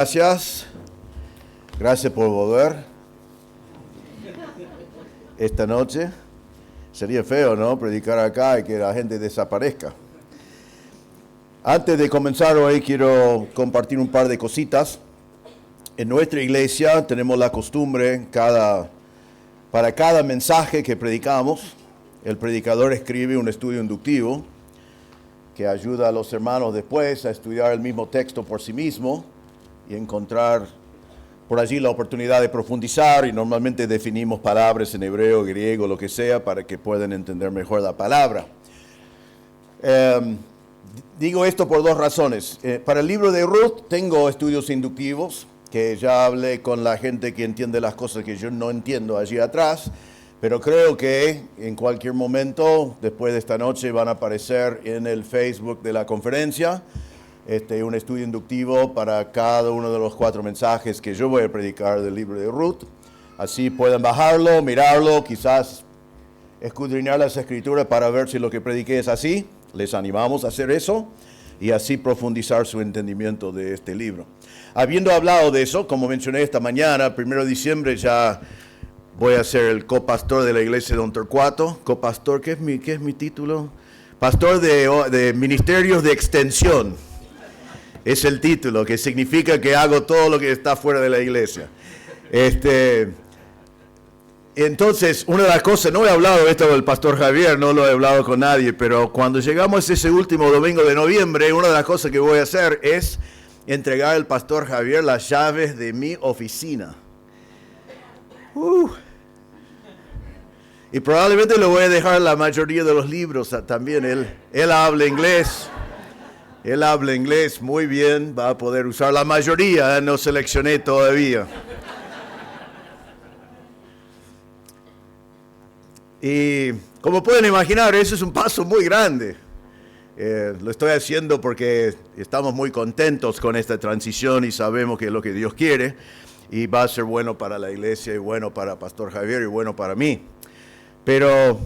Gracias por volver esta noche. Sería feo, ¿no? Predicar acá y que la gente desaparezca. Antes de comenzar hoy quiero compartir un par de cositas. En nuestra iglesia tenemos la costumbre, para cada mensaje que predicamos, el predicador escribe un estudio inductivo que ayuda a los hermanos después a estudiar el mismo texto por sí mismo y encontrar por allí la oportunidad de profundizar, y normalmente definimos palabras en hebreo, griego, lo que sea, para que puedan entender mejor la palabra. Digo esto por dos razones. Para el libro de Ruth tengo estudios inductivos, que ya hablé con la gente que entiende las cosas que yo no entiendo allí atrás, pero creo que en cualquier momento, después de esta noche, van a aparecer en el Facebook de la conferencia un estudio inductivo para cada uno de los 4 mensajes que yo voy a predicar del libro de Ruth. Así pueden bajarlo, mirarlo, quizás escudriñar las escrituras para ver si lo que prediqué es así. Les animamos a hacer eso y así profundizar su entendimiento de este libro. Habiendo hablado de eso, como mencioné esta mañana, 1 de diciembre ya voy a ser el copastor de la iglesia de Don Torcuato. Copastor, ¿qué es mi título? Pastor de Ministerios de Extensión. Es el título, que significa que hago todo lo que está fuera de la iglesia. Entonces, una de las cosas, no he hablado de esto con el pastor Javier, no lo he hablado con nadie, pero cuando llegamos a ese último domingo de noviembre, una de las cosas que voy a hacer es entregar al pastor Javier las llaves de mi oficina. Y probablemente le voy a dejar la mayoría de los libros también. Él habla inglés. Él habla inglés muy bien, va a poder usar la mayoría, no seleccioné todavía. Y como pueden imaginar, eso es un paso muy grande. Lo estoy haciendo porque estamos muy contentos con esta transición y sabemos que es lo que Dios quiere. Y va a ser bueno para la iglesia y bueno para Pastor Javier y bueno para mí. Pero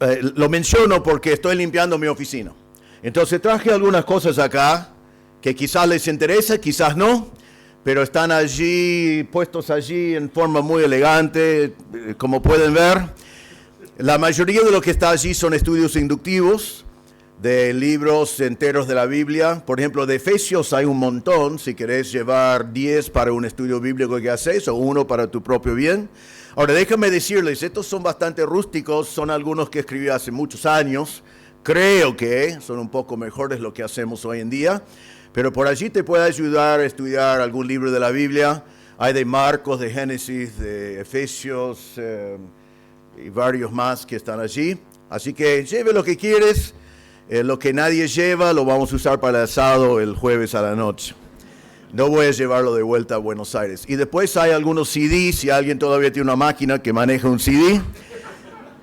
lo menciono porque estoy limpiando mi oficina. Entonces traje algunas cosas acá que quizás les interesa, quizás no, pero están allí, puestos allí en forma muy elegante, como pueden ver. La mayoría de lo que está allí son estudios inductivos de libros enteros de la Biblia. Por ejemplo, de Efesios hay un montón. Si querés llevar 10 para un estudio bíblico que haces o 1 para tu propio bien. Ahora, déjame decirles, estos son bastante rústicos, son algunos que escribí hace muchos años. Creo que son un poco mejores lo que hacemos hoy en día, pero por allí te puede ayudar a estudiar algún libro de la Biblia. Hay de Marcos, de Génesis, de Efesios y varios más que están allí. Así que lleve lo que quieres. Lo que nadie lleva lo vamos a usar para el asado el jueves a la noche. No voy a llevarlo de vuelta a Buenos Aires. Y después hay algunos CDs, si alguien todavía tiene una máquina que maneja un CD.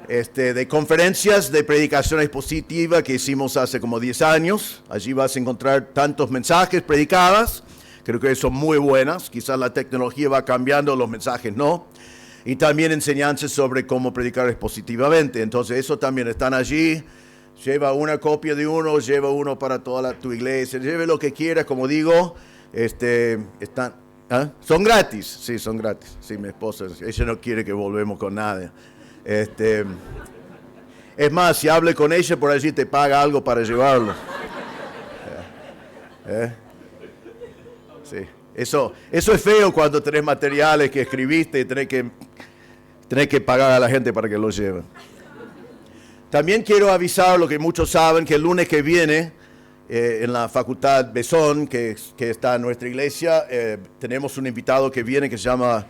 De conferencias de predicación expositiva que hicimos hace como 10 años. Allí vas a encontrar tantos mensajes predicadas. Creo que son muy buenas. Quizás la tecnología va cambiando, los mensajes no. Y también enseñanzas sobre cómo predicar expositivamente. Entonces eso también están allí. Lleva una copia de uno, lleva uno para toda tu iglesia. Lleve lo que quieras, como digo. Están, ¿ah? Son gratis. Sí, son gratis. Sí, mi esposa, ella no quiere que volvemos con nada. Es más, si hable con ella por allí te paga algo para llevarlo. Sí. Eso es feo cuando tenés materiales que escribiste y tenés que pagar a la gente para que los lleven. También quiero avisar lo que muchos saben, que el lunes que viene en la Facultad Besón, que está en nuestra iglesia, tenemos un invitado que viene que se llama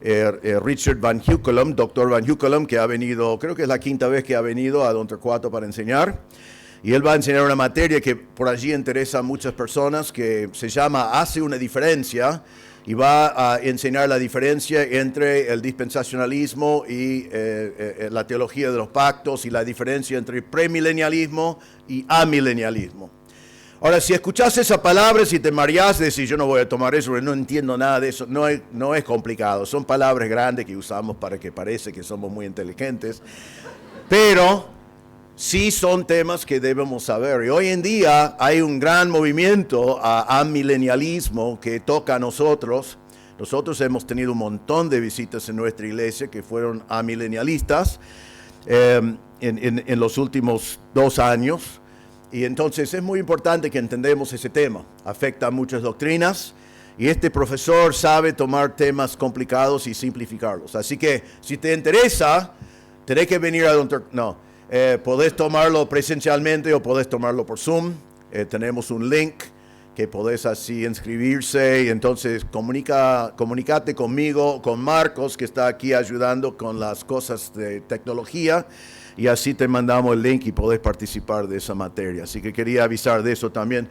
Richard Van Hukelum, Dr. Van Hukelum, que ha venido, creo que es la 5ª vez que ha venido a Don Torcuato para enseñar. Y él va a enseñar una materia que por allí interesa a muchas personas, que se llama Hace una diferencia, y va a enseñar la diferencia entre el dispensacionalismo y la teología de los pactos, y la diferencia entre premilenialismo y amilenialismo. Ahora, si escuchás esa palabra, si te mareás, decís, yo no voy a tomar eso, porque no entiendo nada de eso. No es complicado. Son palabras grandes que usamos para que parece que somos muy inteligentes. Pero sí son temas que debemos saber. Y hoy en día hay un gran movimiento a amilenialismo que toca a nosotros. Nosotros hemos tenido un montón de visitas en nuestra iglesia que fueron amilenialistas en los últimos 2 años. Y entonces es muy importante que entendamos ese tema. Afecta a muchas doctrinas. Y este profesor sabe tomar temas complicados y simplificarlos. Así que si te interesa, tenés que venir a podés tomarlo presencialmente o podés tomarlo por Zoom. Tenemos un link que podés así inscribirse. Y entonces comunícate conmigo, con Marcos, que está aquí ayudando con las cosas de tecnología. Y así te mandamos el link y podés participar de esa materia. Así que quería avisar de eso también.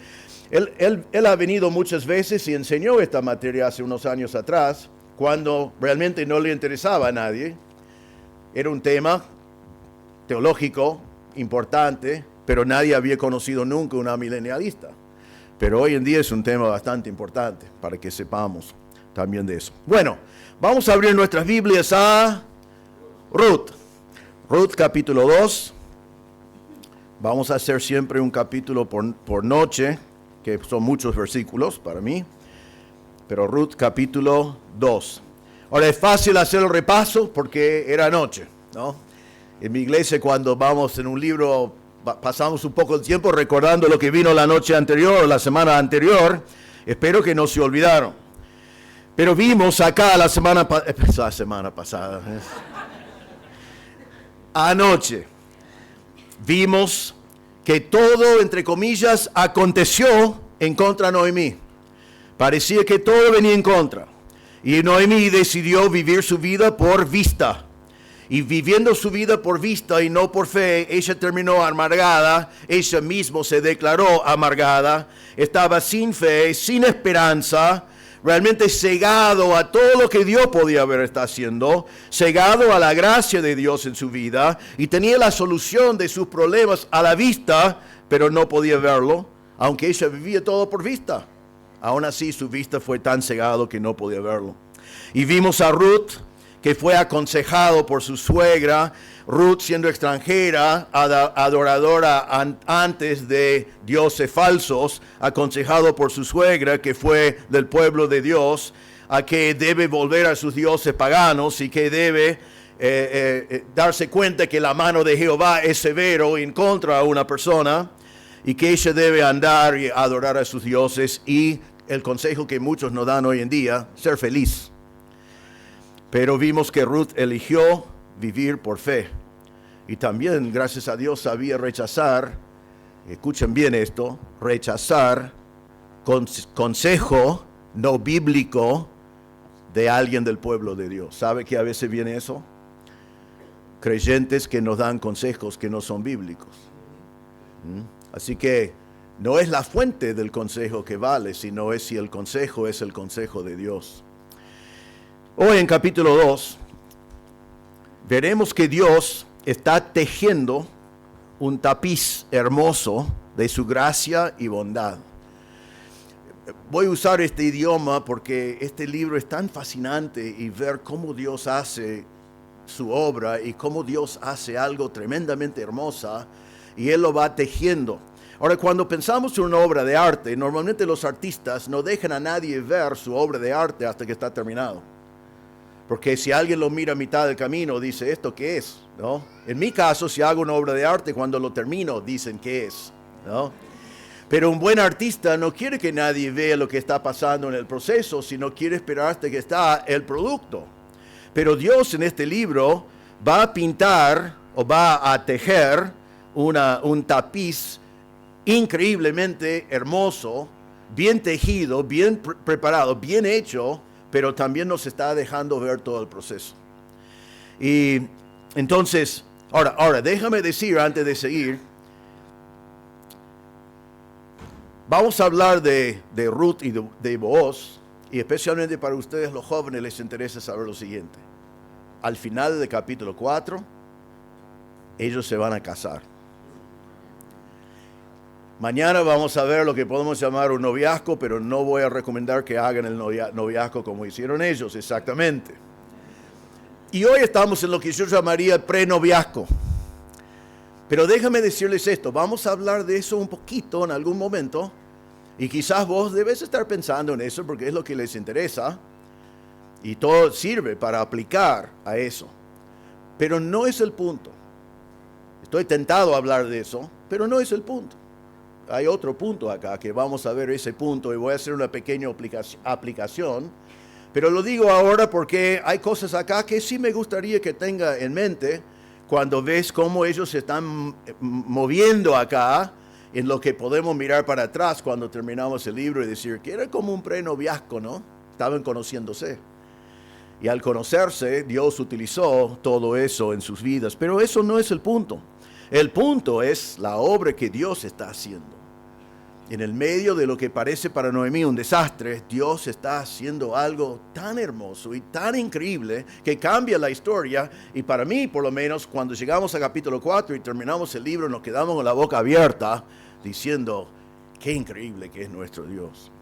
Él ha venido muchas veces y enseñó esta materia hace unos años atrás, cuando realmente no le interesaba a nadie. Era un tema teológico importante, pero nadie había conocido nunca un amilenialista. Pero hoy en día es un tema bastante importante para que sepamos también de eso. Bueno, vamos a abrir nuestras Biblias a Ruth. Ruth capítulo 2. Vamos a hacer siempre un capítulo por noche, que son muchos versículos para mí, pero Ruth capítulo 2. Ahora es fácil hacer el repaso porque era noche, ¿no? En mi iglesia cuando vamos en un libro pasamos un poco de tiempo recordando lo que vino la noche anterior, la semana anterior. Espero que no se olvidaron. Pero vimos acá la semana pasada, anoche, vimos que todo, entre comillas, aconteció en contra de Noemí. Parecía que todo venía en contra. Y Noemí decidió vivir su vida por vista. Y viviendo su vida por vista y no por fe, ella terminó amargada. Ella misma se declaró amargada. Estaba sin fe, sin esperanza, realmente cegado a todo lo que Dios podía haber estado haciendo, cegado a la gracia de Dios en su vida, y tenía la solución de sus problemas a la vista, pero no podía verlo, aunque ella vivía todo por vista. Aún así su vista fue tan cegado que no podía verlo. Y vimos a Ruth, que fue aconsejado por su suegra, Ruth siendo extranjera, adoradora antes de dioses falsos, aconsejado por su suegra, que fue del pueblo de Dios, a que debe volver a sus dioses paganos y que debe darse cuenta que la mano de Jehová es severo en contra de una persona y que ella debe andar y adorar a sus dioses, y el consejo que muchos nos dan hoy en día, ser feliz. Pero vimos que Ruth eligió vivir por fe. Y también, gracias a Dios, sabía rechazar, escuchen bien esto, rechazar consejo no bíblico de alguien del pueblo de Dios. ¿Sabe que a veces viene eso? Creyentes que nos dan consejos que no son bíblicos. Así que no es la fuente del consejo que vale, sino es si el consejo es el consejo de Dios. Hoy en capítulo 2 veremos que Dios está tejiendo un tapiz hermoso de su gracia y bondad. Voy a usar este idioma porque este libro es tan fascinante, y ver cómo Dios hace su obra y cómo Dios hace algo tremendamente hermosa, y Él lo va tejiendo. Ahora, cuando pensamos en una obra de arte, normalmente los artistas no dejan a nadie ver su obra de arte hasta que está terminado. Porque si alguien lo mira a mitad del camino, dice, ¿esto qué es? ¿No? En mi caso, si hago una obra de arte, cuando lo termino, dicen qué es, ¿no? Pero un buen artista no quiere que nadie vea lo que está pasando en el proceso, sino quiere esperar hasta que está el producto. Pero Dios en este libro va a pintar o va a tejer un tapiz increíblemente hermoso, bien tejido, bien preparado, bien hecho, pero también nos está dejando ver todo el proceso. Y entonces, ahora déjame decir antes de seguir, vamos a hablar de Ruth y de Booz, y especialmente para ustedes los jóvenes les interesa saber lo siguiente. Al final del capítulo 4, ellos se van a casar. Mañana vamos a ver lo que podemos llamar un noviazgo, pero no voy a recomendar que hagan el noviazgo como hicieron ellos exactamente. Y hoy estamos en lo que yo llamaría prenoviazgo. Pero déjame decirles esto, vamos a hablar de eso un poquito en algún momento, y quizás vos debes estar pensando en eso porque es lo que les interesa, y todo sirve para aplicar a eso. Pero no es el punto. Estoy tentado a hablar de eso, pero no es el punto. Hay otro punto acá que vamos a ver ese punto y voy a hacer una pequeña aplicación. Pero lo digo ahora porque hay cosas acá que sí me gustaría que tenga en mente cuando ves cómo ellos se están moviendo acá en lo que podemos mirar para atrás cuando terminamos el libro y decir que era como un prenoviazgo, ¿no? Estaban conociéndose. Y al conocerse, Dios utilizó todo eso en sus vidas. Pero eso no es el punto. El punto es la obra que Dios está haciendo. En el medio de lo que parece para Noemí un desastre, Dios está haciendo algo tan hermoso y tan increíble que cambia la historia. Y para mí, por lo menos, cuando llegamos a capítulo 4 y terminamos el libro, nos quedamos con la boca abierta diciendo, qué increíble que es nuestro Dios.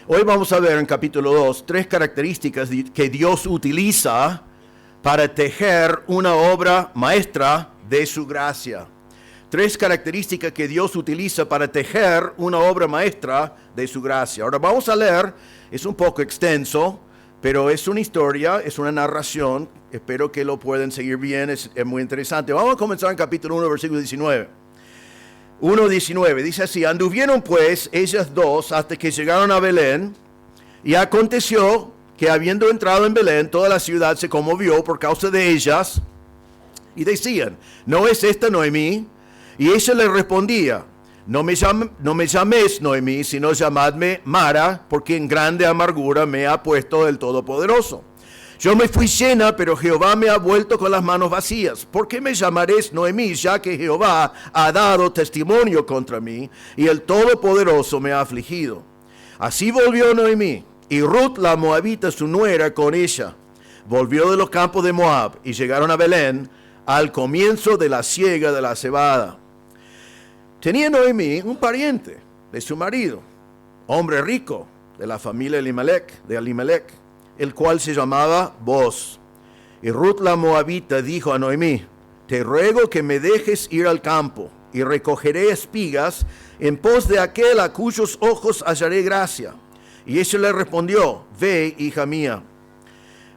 Hoy vamos a ver en capítulo 2 tres características que Dios utiliza para tejer una obra maestra de su gracia. Tres características que Dios utiliza para tejer una obra maestra de su gracia. Ahora vamos a leer, es un poco extenso, pero es una historia, es una narración. Espero que lo puedan seguir bien, es muy interesante. Vamos a comenzar en capítulo 1, versículo 19. 1:19, dice así: anduvieron pues ellas dos hasta que llegaron a Belén, y aconteció que habiendo entrado en Belén, toda la ciudad se conmovió por causa de ellas, y decían, ¿no es esta Noemí? Y ella le respondía, no me llaméis Noemí, sino llamadme Mara, porque en grande amargura me ha puesto el Todopoderoso. Yo me fui llena, pero Jehová me ha vuelto con las manos vacías. ¿Por qué me llamaréis Noemí, ya que Jehová ha dado testimonio contra mí, y el Todopoderoso me ha afligido? Así volvió Noemí, y Ruth la moabita, su nuera, con ella. Volvió de los campos de Moab, y llegaron a Belén, al comienzo de la siega de la cebada. Tenía Noemí un pariente de su marido, hombre rico, de la familia de Elimelech, el cual se llamaba Boaz. Y Ruth la moabita dijo a Noemí, te ruego que me dejes ir al campo, y recogeré espigas en pos de aquel a cuyos ojos hallaré gracia. Y ella le respondió, ve, hija mía.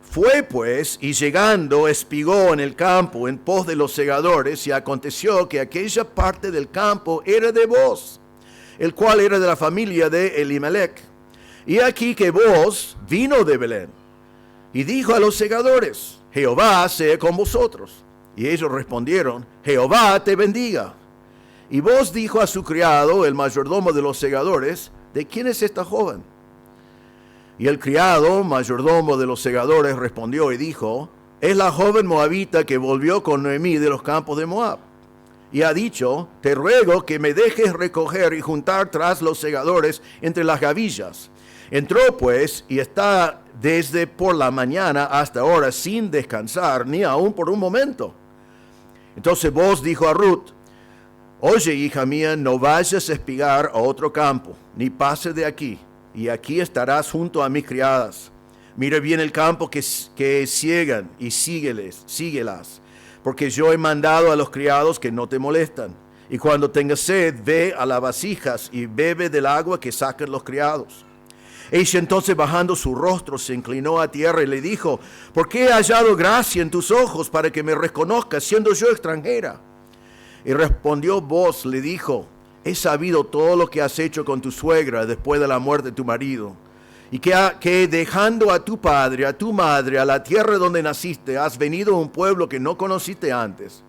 Fue pues, y llegando, espigó en el campo en pos de los segadores, y aconteció que aquella parte del campo era de Boaz, el cual era de la familia de Elimelech. Y aquí que Boaz vino de Belén, y dijo a los segadores, Jehová sea con vosotros. Y ellos respondieron, Jehová te bendiga. Y Boaz dijo a su criado, el mayordomo de los segadores, ¿de quién es esta joven? Y el criado, mayordomo de los segadores, respondió y dijo, es la joven moabita que volvió con Noemí de los campos de Moab. Y ha dicho, te ruego que me dejes recoger y juntar tras los segadores entre las gavillas. Entró pues y está desde por la mañana hasta ahora sin descansar, ni aun por un momento. Entonces Boaz dijo a Ruth, oye, hija mía, no vayas a espigar a otro campo, ni pases de aquí, y aquí estarás junto a mis criadas. Mira bien el campo que ciegan y síguelas, porque yo he mandado a los criados que no te molestan. Y cuando tengas sed, ve a las vasijas y bebe del agua que sacan los criados. Ella entonces, bajando su rostro, se inclinó a tierra y le dijo, ¿por qué he hallado gracia en tus ojos para que me reconozcas, siendo yo extranjera? Y respondió Boaz, le dijo, he sabido todo lo que has hecho con tu suegra después de la muerte de tu marido, y que dejando a tu padre, a tu madre, a la tierra donde naciste, has venido a un pueblo que no conociste antes.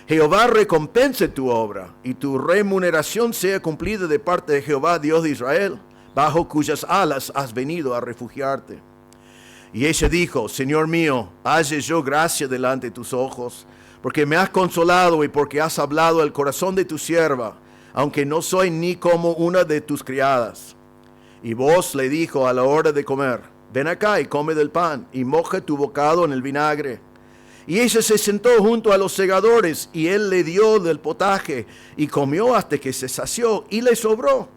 Jehová recompense tu obra, y tu remuneración sea cumplida de parte de Jehová, Dios de Israel, bajo cuyas alas has venido a refugiarte. Y ella dijo, Señor mío, halle yo gracia delante de tus ojos, porque me has consolado y porque has hablado al corazón de tu sierva, aunque no soy ni como una de tus criadas. Y Boaz le dijo a la hora de comer, ven acá y come del pan, y moja tu bocado en el vinagre. Y ella se sentó junto a los segadores, y él le dio del potaje, y comió hasta que se sació, y le sobró.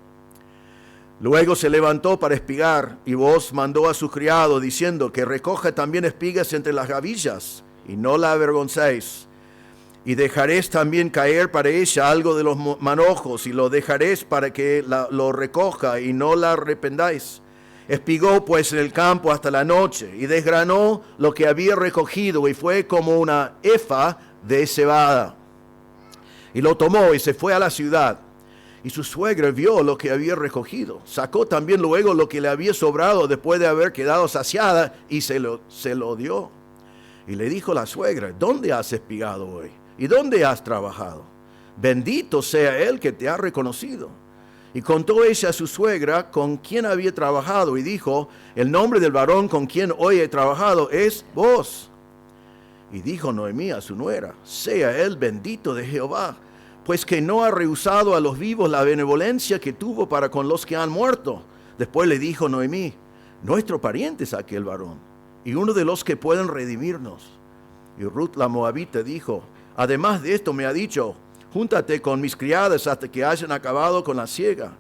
Luego se levantó para espigar, y Boaz mandó a su criado, diciendo que recoja también espigas entre las gavillas, y no la avergoncéis. y dejaréis también caer para ella algo de los manojos, y lo dejaréis para que lo recoja, y no la arrepentáis. Espigó pues en el campo hasta la noche, y desgranó lo que había recogido, y fue como una efa de cebada. Y lo tomó y se fue a la ciudad. Y su suegra vio lo que había recogido. Sacó también luego lo que le había sobrado después de haber quedado saciada, y se lo dio. Y le dijo la suegra: ¿dónde has espigado hoy? ¿Y dónde has trabajado? Bendito sea él que te ha reconocido. Y contó ella a su suegra con quien había trabajado, y dijo: el nombre del varón con quien hoy he trabajado es Booz. Y dijo Noemí a su nuera: sea él bendito de Jehová, pues que no ha rehusado a los vivos la benevolencia que tuvo para con los que han muerto. Después le dijo Noemí: nuestro pariente es aquel varón, y uno de los que pueden redimirnos. Y Ruth la moabita dijo: además de esto me ha dicho: júntate con mis criadas hasta que hayan acabado con la siega.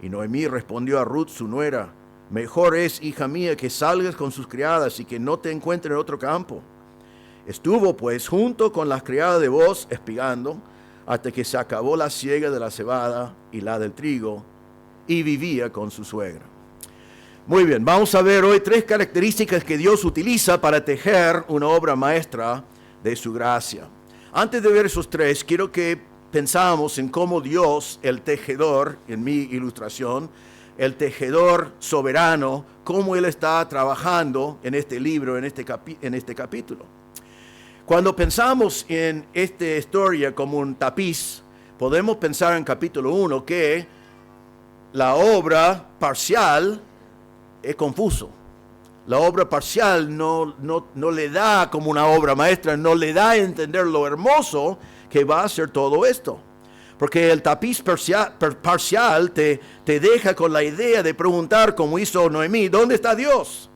Y Noemí respondió a Ruth su nuera: mejor es, hija mía, que salgas con sus criadas y que no te encuentre en otro campo. Estuvo pues junto con las criadas de Booz espigando hasta que se acabó la siega de la cebada y la del trigo, y vivía con su suegra. Muy bien, vamos a ver hoy 3 características que Dios utiliza para tejer una obra maestra de su gracia. Antes de ver esos 3, quiero que pensamos en cómo Dios, el tejedor, en mi ilustración, el tejedor soberano, cómo Él está trabajando en este libro, en este capítulo. Cuando pensamos en esta historia como un tapiz, podemos pensar en capítulo 1 que la obra parcial es confuso. La obra parcial no le da como una obra maestra, no le da a entender lo hermoso que va a ser todo esto. Porque el tapiz parcial te deja con la idea de preguntar, como hizo Noemí: ¿dónde está Dios?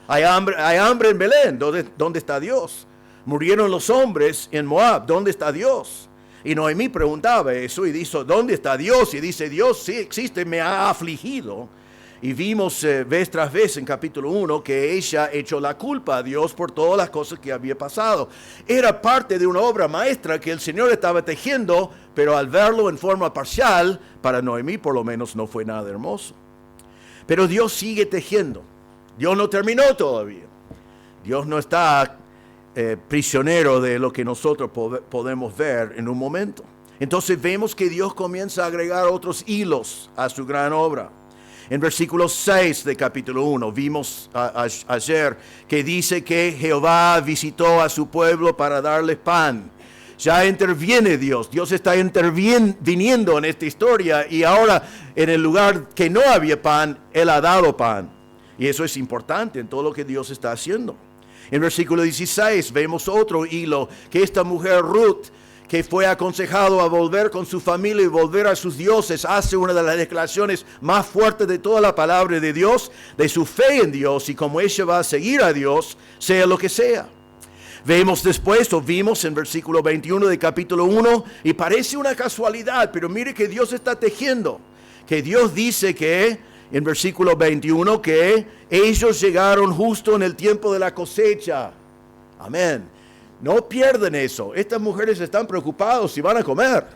Hay hambre en Belén, ¿dónde está Dios? Murieron los hombres en Moab, ¿dónde está Dios? Y Noemí preguntaba eso y dice: ¿dónde está Dios? Y dice: Dios sí existe, me ha afligido. Y vimos vez tras vez en capítulo 1 que ella echó la culpa a Dios por todas las cosas que había pasado. Era parte de una obra maestra que el Señor estaba tejiendo, pero al verlo en forma parcial, para Noemí por lo menos no fue nada hermoso. Pero Dios sigue tejiendo. Dios no terminó todavía. Dios no está prisionero de lo que nosotros podemos ver en un momento. Entonces vemos que Dios comienza a agregar otros hilos a su gran obra. En versículo 6 de capítulo 1 vimos ayer que dice que Jehová visitó a su pueblo para darles pan. Ya interviene Dios. Dios está interviniendo en esta historia, y ahora en el lugar que no había pan, Él ha dado pan. Y eso es importante en todo lo que Dios está haciendo. En versículo 16 vemos otro hilo, que esta mujer Ruth, que fue aconsejado a volver con su familia y volver a sus dioses, hace una de las declaraciones más fuertes de toda la palabra de Dios, de su fe en Dios y cómo ella va a seguir a Dios, sea lo que sea. Vimos en versículo 21 de capítulo 1, y parece una casualidad, pero mire que Dios está tejiendo, que Dios dice que, en versículo 21, que ellos llegaron justo en el tiempo de la cosecha. Amén. No pierden eso. Estas mujeres están preocupadas si van a comer.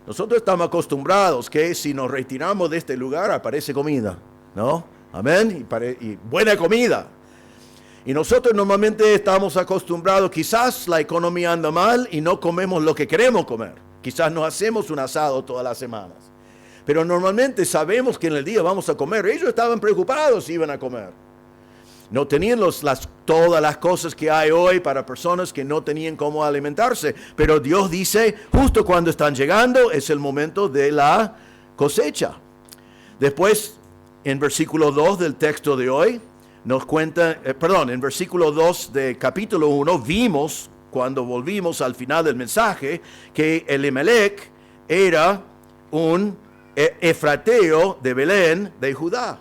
Nosotros estamos acostumbrados que si nos retiramos de este lugar aparece comida, ¿no? Amén. Y buena comida. Y nosotros normalmente estamos acostumbrados, quizás la economía anda mal y no comemos lo que queremos comer. Quizás nos hacemos un asado todas las semanas. Pero normalmente sabemos que en el día vamos a comer. Ellos estaban preocupados si iban a comer. No tenían todas las cosas que hay hoy para personas que no tenían cómo alimentarse. Pero Dios dice, justo cuando están llegando, es el momento de la cosecha. Después, en versículo 2 del texto de hoy, nos cuenta, en versículo 2 de capítulo 1, vimos, cuando volvimos al final del mensaje, que Elimelech era un efrateo de Belén, de Judá.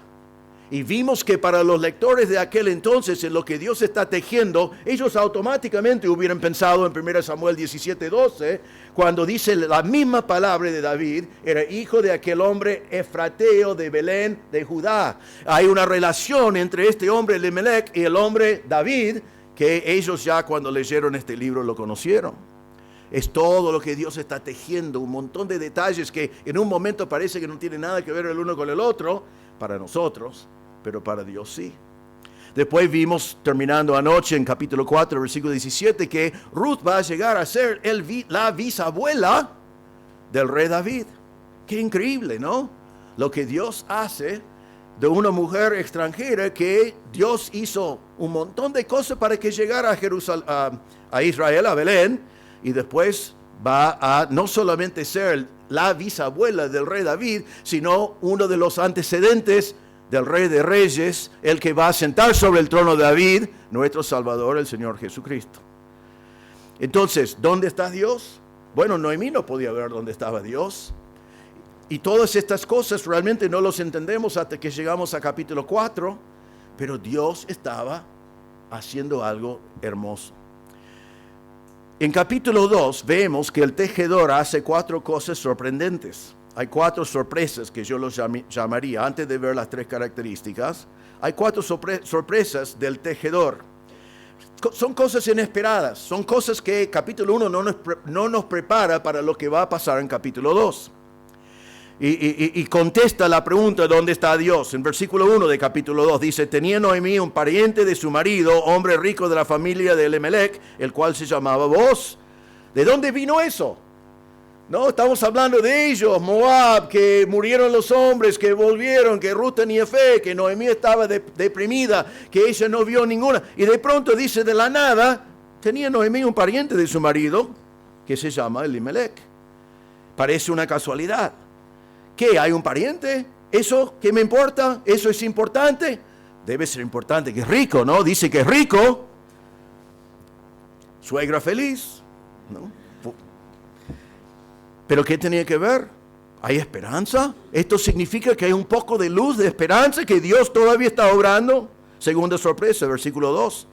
Y vimos que para los lectores de aquel entonces, en lo que Dios está tejiendo, ellos automáticamente hubieran pensado en 1 Samuel 17:12, cuando dice la misma palabra de David, era hijo de aquel hombre efrateo de Belén de Judá. Hay una relación entre este hombre Elimelech y el hombre David, que ellos ya cuando leyeron este libro lo conocieron. Es todo lo que Dios está tejiendo, un montón de detalles que en un momento parece que no tienen nada que ver el uno con el otro, para nosotros, pero para Dios sí. Después vimos, terminando anoche en capítulo 4, versículo 17, que Ruth va a llegar a ser la bisabuela del rey David. Qué increíble, ¿no? Lo que Dios hace de una mujer extranjera, que Dios hizo un montón de cosas para que llegara a Israel, a Belén, y después va a no solamente ser la bisabuela del rey David, sino uno de los antecedentes del Rey de Reyes, el que va a sentar sobre el trono de David, nuestro Salvador, el Señor Jesucristo. Entonces, ¿dónde está Dios? Bueno, Noemí no podía ver dónde estaba Dios. Y todas estas cosas realmente no los entendemos hasta que llegamos a capítulo 4, pero Dios estaba haciendo algo hermoso. En capítulo 2 vemos que el tejedor hace 4 cosas sorprendentes. Hay 4 sorpresas que yo los llamaría, antes de ver las 3 características. Hay 4 sorpresas del tejedor. Son cosas inesperadas, son cosas que capítulo 1 no nos prepara para lo que va a pasar en capítulo 2. Y contesta la pregunta, ¿dónde está Dios? En versículo 1 de capítulo 2 dice: tenía Noemí un pariente de su marido, hombre rico de la familia de Elimelech, el cual se llamaba Booz. ¿De dónde vino eso? No, estamos hablando de ellos, Moab, que murieron los hombres, que volvieron, que Ruth tenía fe, que Noemí estaba deprimida, que ella no vio ninguna. Y de pronto dice de la nada, tenía Noemí un pariente de su marido, que se llama Elimelech. Parece una casualidad. ¿Qué? ¿Hay un pariente? ¿Eso qué me importa? ¿Eso es importante? Debe ser importante, que es rico, ¿no? Dice que es rico. Suegra feliz, ¿no? ¿Pero qué tenía que ver? ¿Hay esperanza? Esto significa que hay un poco de luz, de esperanza, que Dios todavía está obrando. Segunda sorpresa, versículo 2.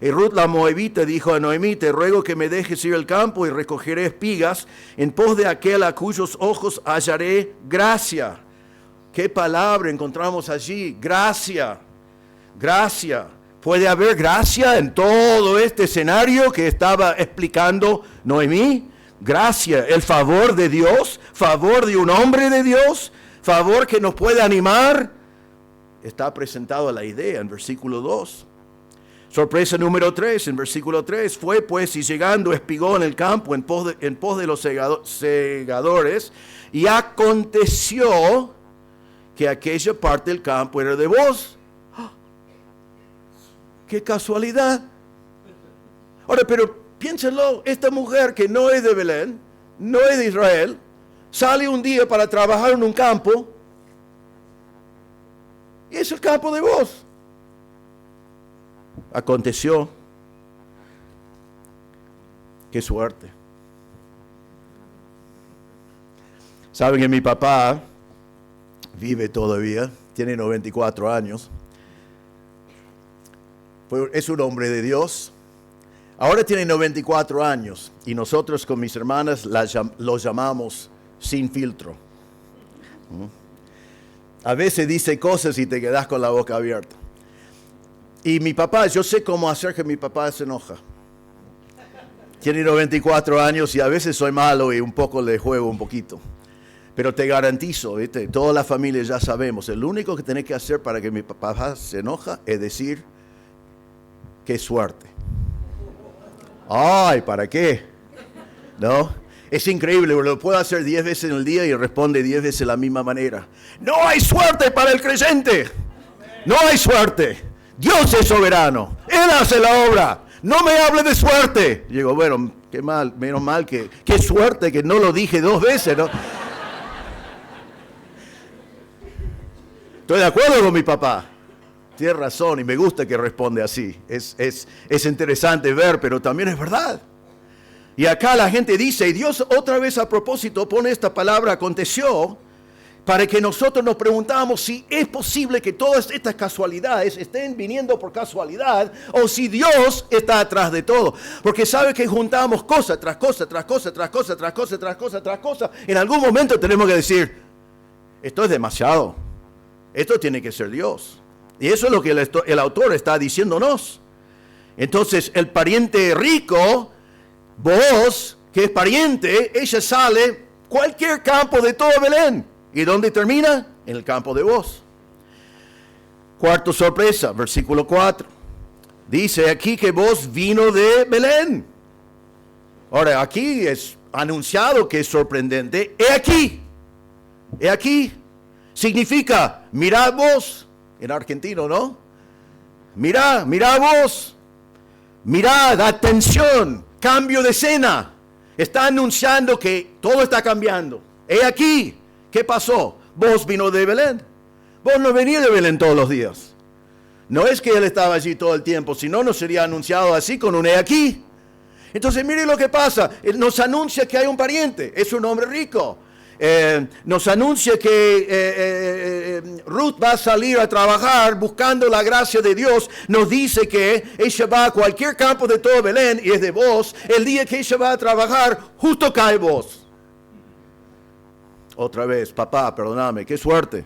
Y Ruth la moabita dijo a Noemí: te ruego que me dejes ir al campo y recogeré espigas en pos de aquel a cuyos ojos hallaré gracia. ¿Qué palabra encontramos allí? Gracia. Gracia. ¿Puede haber gracia en todo este escenario que estaba explicando Noemí? Gracia, el favor de Dios, favor de un hombre de Dios, favor que nos puede animar. Está presentado la idea en versículo 2. Sorpresa número 3, en versículo 3. Fue pues y llegando espigó en el campo en pos de los segadores, y aconteció que aquella parte del campo era de Booz. ¡Qué casualidad! Ahora, pero piénsenlo, esta mujer que no es de Belén, no es de Israel, sale un día para trabajar en un campo, y es el campo de Booz. Aconteció, qué suerte. Saben que mi papá vive todavía, tiene 94 años, es un hombre de Dios. Ahora tiene 94 años y nosotros con mis hermanas lo llamamos sin filtro. A veces dice cosas y te quedas con la boca abierta. Y mi papá, yo sé cómo hacer que mi papá se enoja. Tiene 94 años y a veces soy malo y un poco le juego un poquito. Pero te garantizo, ¿viste? Toda la familia ya sabemos, el único que tenés que hacer para que mi papá se enoja es decir, qué suerte. Ay, ¿para qué? ¿No? Es increíble, lo puedo hacer 10 veces en el día y responde 10 veces de la misma manera. No hay suerte para el creyente. No hay suerte. Dios es soberano. Él hace la obra. No me hable de suerte. Y digo, bueno, qué mal, menos mal que, qué suerte que no lo dije 2 veces, ¿no? Estoy de acuerdo con mi papá. Tiene razón y me gusta que responde así. Es interesante ver, pero también es verdad. Y acá la gente dice, y Dios otra vez a propósito pone esta palabra aconteció, para que nosotros nos preguntamos si es posible que todas estas casualidades estén viniendo por casualidad o si Dios está atrás de todo. Porque sabe que juntamos cosa tras cosa, tras cosa, tras cosa, tras cosa, tras cosa, tras cosa. En algún momento tenemos que decir, esto es demasiado. Esto tiene que ser Dios. Y eso es lo que el autor está diciéndonos. Entonces, el pariente rico, Booz, que es pariente, ella sale cualquier campo de todo Belén. ¿Y dónde termina? En el campo de Boz. Cuarta sorpresa, versículo 4. Dice aquí que Boz vino de Belén. Ahora, aquí es anunciado que es sorprendente. He aquí. Significa, mirad vos. En argentino, ¿no? Mirad vos. Mirad, atención, cambio de escena. Está anunciando que todo está cambiando. He aquí. ¿Qué pasó? Vos vino de Belén. Vos no venís de Belén todos los días. No es que él estaba allí todo el tiempo, sino no sería anunciado así con un he aquí. Entonces mire lo que pasa. Él nos anuncia que hay un pariente. Es un hombre rico. Nos anuncia que Ruth va a salir a trabajar buscando la gracia de Dios. Nos dice que ella va a cualquier campo de todo Belén y es de Boz. El día que ella va a trabajar, justo cae Boz. Otra vez, papá, perdóname, qué suerte.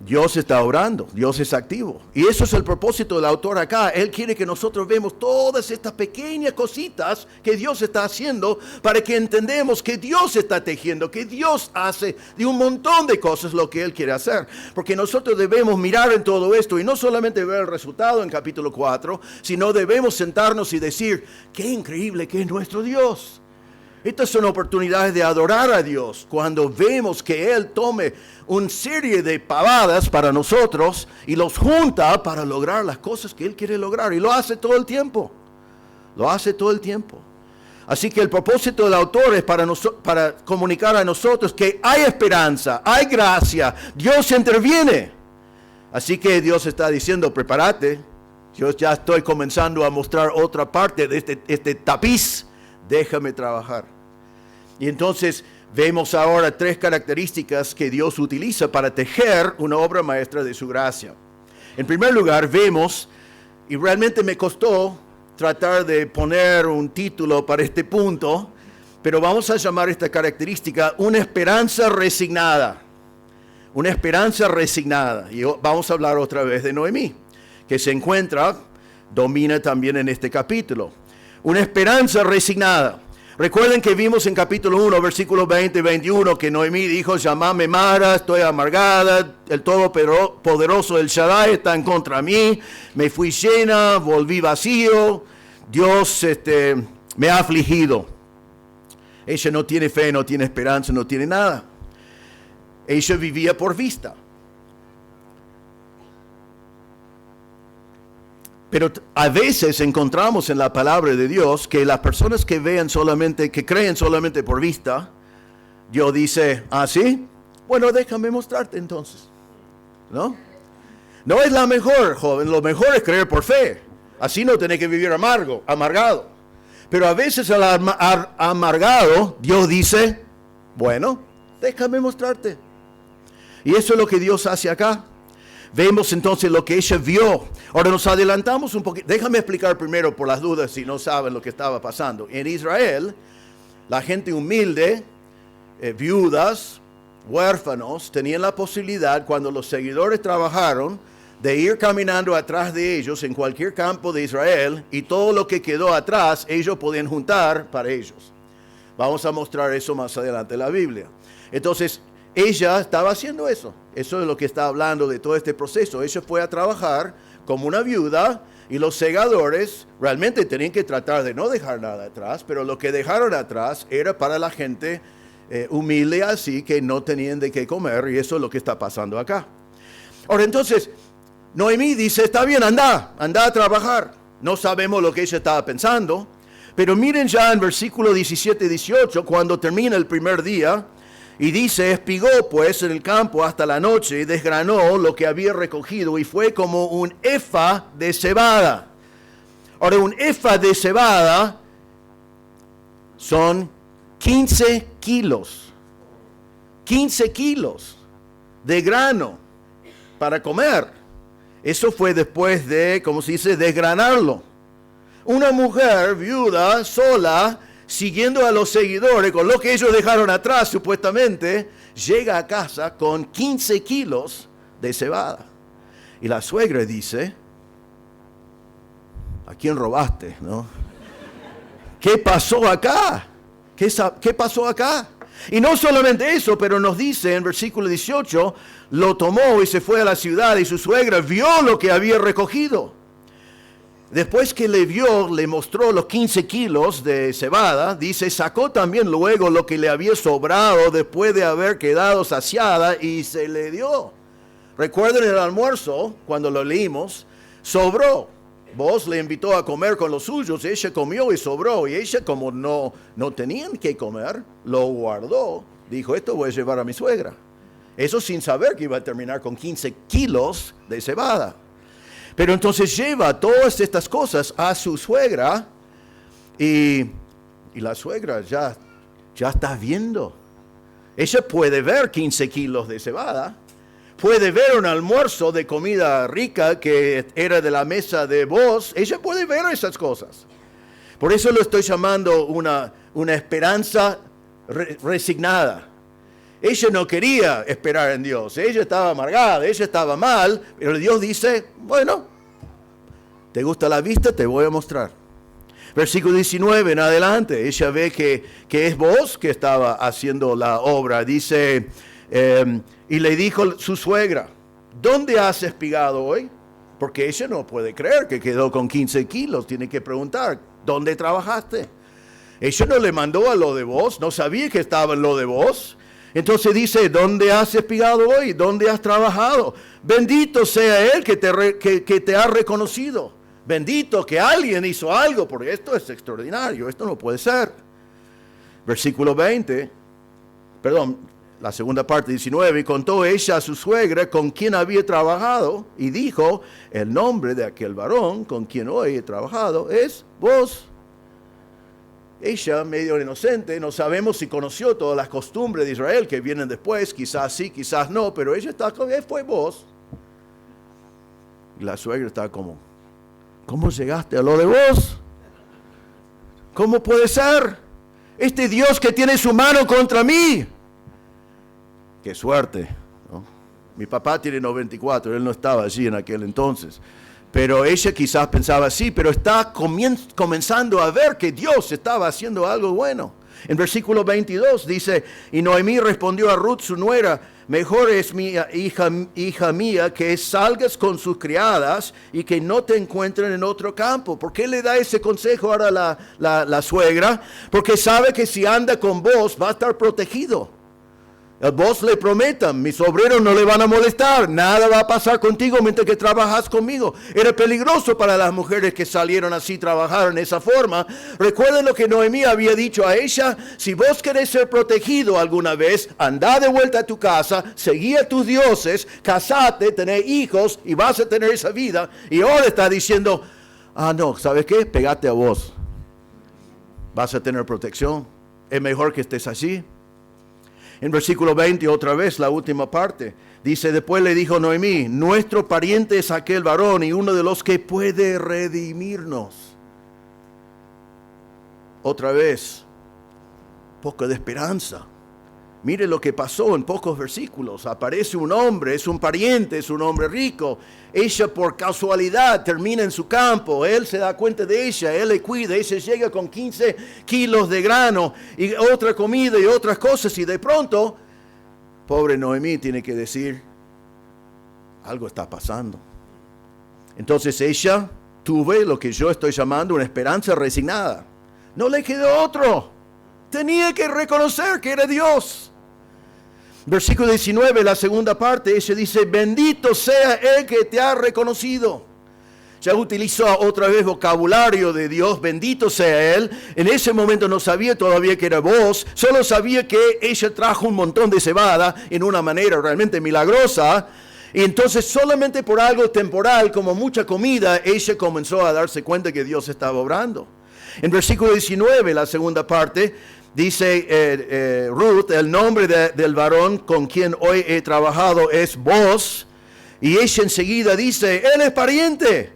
Dios está obrando, Dios es activo. Y eso es el propósito del autor acá. Él quiere que nosotros vemos todas estas pequeñas cositas que Dios está haciendo para que entendamos que Dios está tejiendo, que Dios hace de un montón de cosas lo que Él quiere hacer. Porque nosotros debemos mirar en todo esto y no solamente ver el resultado en capítulo 4, sino debemos sentarnos y decir, qué increíble que es nuestro Dios. Estas son oportunidades de adorar a Dios cuando vemos que Él tome una serie de pavadas para nosotros y los junta para lograr las cosas que Él quiere lograr. Y lo hace todo el tiempo. Lo hace todo el tiempo. Así que el propósito del autor es para comunicar a nosotros que hay esperanza, hay gracia, Dios interviene. Así que Dios está diciendo, prepárate. Yo ya estoy comenzando a mostrar otra parte de este tapiz. Déjame trabajar. Y entonces vemos ahora 3 características que Dios utiliza para tejer una obra maestra de su gracia. En primer lugar, vemos, y realmente me costó tratar de poner un título para este punto, pero vamos a llamar esta característica una esperanza resignada. Una esperanza resignada. Y vamos a hablar otra vez de Noemí, que domina también en este capítulo. Una esperanza resignada. Recuerden que vimos en capítulo 1, versículos 20 y 21, que Noemí dijo, llamame Mara, estoy amargada, el Todopoderoso del Shaddai está en contra de mí, me fui llena, volví vacío, Dios me ha afligido. Ella no tiene fe, no tiene esperanza, no tiene nada. Ella vivía por vista. Pero a veces encontramos en la palabra de Dios que las personas que creen solamente por vista, Dios dice, ¿ah, sí? Bueno, déjame mostrarte entonces. ¿No? No es la mejor, joven, lo mejor es creer por fe. Así no tenés que vivir amargado. Pero a veces al amargado, Dios dice, bueno, déjame mostrarte. Y eso es lo que Dios hace acá. Vemos entonces lo que ella vio. Ahora nos adelantamos un poquito. Déjame explicar primero por las dudas si no saben lo que estaba pasando. En Israel, la gente humilde, viudas, huérfanos, tenían la posibilidad, cuando los seguidores trabajaron, de ir caminando atrás de ellos en cualquier campo de Israel, y todo lo que quedó atrás, ellos podían juntar para ellos. Vamos a mostrar eso más adelante en la Biblia. Entonces, ella estaba haciendo eso. Eso es lo que está hablando de todo este proceso. Ella fue a trabajar como una viuda y los segadores realmente tenían que tratar de no dejar nada atrás, pero lo que dejaron atrás era para la gente humilde así que no tenían de qué comer, y eso es lo que está pasando acá. Ahora entonces, Noemí dice, está bien, anda a trabajar. No sabemos lo que ella estaba pensando, pero miren ya en versículo 17 y 18, cuando termina el primer día, y dice, espigó pues en el campo hasta la noche y desgranó lo que había recogido, y fue como un efa de cebada. Ahora, un efa de cebada son 15 kilos. 15 kilos de grano para comer. Eso fue después de, ¿cómo se dice?, desgranarlo. Una mujer viuda, sola, siguiendo a los seguidores, con lo que ellos dejaron atrás supuestamente, llega a casa con 15 kilos de cebada. Y la suegra dice, ¿a quién robaste? ¿No? ¿qué pasó acá? ¿Qué pasó acá? Y no solamente eso, pero nos dice en versículo 18, lo tomó y se fue a la ciudad y su suegra vio lo que había recogido. Después que le vio, le mostró los 15 kilos de cebada, dice, sacó también luego lo que le había sobrado después de haber quedado saciada y se le dio. Recuerden el almuerzo, cuando lo leímos, sobró. Vos le invitó a comer con los suyos, ella comió y sobró. Y ella, como no tenían que comer, lo guardó. Dijo, esto voy a llevar a mi suegra. Eso sin saber que iba a terminar con 15 kilos de cebada. Pero entonces lleva todas estas cosas a su suegra y la suegra ya está viendo. Ella puede ver 15 kilos de cebada, puede ver un almuerzo de comida rica que era de la mesa de Boaz. Ella puede ver esas cosas. Por eso lo estoy llamando una esperanza resignada. Ella no quería esperar en Dios, ella estaba amargada, ella estaba mal, pero Dios dice, bueno, ¿te gusta la vista? Te voy a mostrar. Versículo 19 en adelante, ella ve que es Boaz que estaba haciendo la obra. Dice, y le dijo su suegra, ¿dónde has espigado hoy? Porque ella no puede creer que quedó con 15 kilos, tiene que preguntar, ¿dónde trabajaste? Ella no le mandó a lo de Boaz, no sabía que estaba en lo de Boaz. Entonces dice, ¿dónde has espigado hoy? ¿Dónde has trabajado? Bendito sea Él que te ha reconocido. Bendito que alguien hizo algo, porque esto es extraordinario, esto no puede ser. Versículo 20, la segunda parte, 19, y contó ella a su suegra con quien había trabajado, y dijo, el nombre de aquel varón con quien hoy he trabajado es Boaz. Ella, medio inocente, no sabemos si conoció todas las costumbres de Israel que vienen después, quizás sí, quizás no, pero ella está como, fue Boaz. Y la suegra está como, ¿cómo llegaste a lo de Boaz? ¿Cómo puede ser? Este Dios que tiene su mano contra mí. Qué suerte, ¿no? Mi papá tiene 94, él no estaba allí en aquel entonces. Pero ella quizás pensaba, sí, pero está comenzando a ver que Dios estaba haciendo algo bueno. En versículo 22 dice, y Noemí respondió a Ruth, su nuera, mejor es mi hija mía que salgas con sus criadas y que no te encuentren en otro campo. ¿Por qué le da ese consejo ahora la suegra? Porque sabe que si anda con vos va a estar protegido. Vos le prometan, mis obreros no le van a molestar, nada va a pasar contigo mientras que trabajas conmigo. Era peligroso para las mujeres que salieron así, trabajar en esa forma. Recuerden lo que Noemí había dicho a ella, si vos querés ser protegido alguna vez, andá de vuelta a tu casa, seguí a tus dioses, casate, tené hijos y vas a tener esa vida. Y ahora está diciendo, no, ¿sabes qué? Pegate a vos. Vas a tener protección, es mejor que estés allí. En versículo 20, otra vez, la última parte, dice, después le dijo Noemí, nuestro pariente es aquel varón y uno de los que puede redimirnos. Otra vez, poco de esperanza. Mire lo que pasó en pocos versículos. Aparece un hombre, es un pariente, es un hombre rico. Ella por casualidad termina en su campo. Él se da cuenta de ella, él le cuida. Ella llega con 15 kilos de grano y otra comida y otras cosas. Y de pronto, pobre Noemí tiene que decir, algo está pasando. Entonces ella tuvo lo que yo estoy llamando una esperanza resignada. No le quedó otro. Tenía que reconocer que era Dios. Versículo 19, la segunda parte, ella dice, bendito sea el que te ha reconocido. Ya utilizó otra vez vocabulario de Dios, bendito sea Él. En ese momento no sabía todavía que era Boaz, solo sabía que ella trajo un montón de cebada en una manera realmente milagrosa. Y entonces solamente por algo temporal, como mucha comida, ella comenzó a darse cuenta que Dios estaba obrando. En versículo 19, la segunda parte, dice Ruth, el nombre del varón con quien hoy he trabajado es Boaz. Y ella enseguida dice, él es pariente.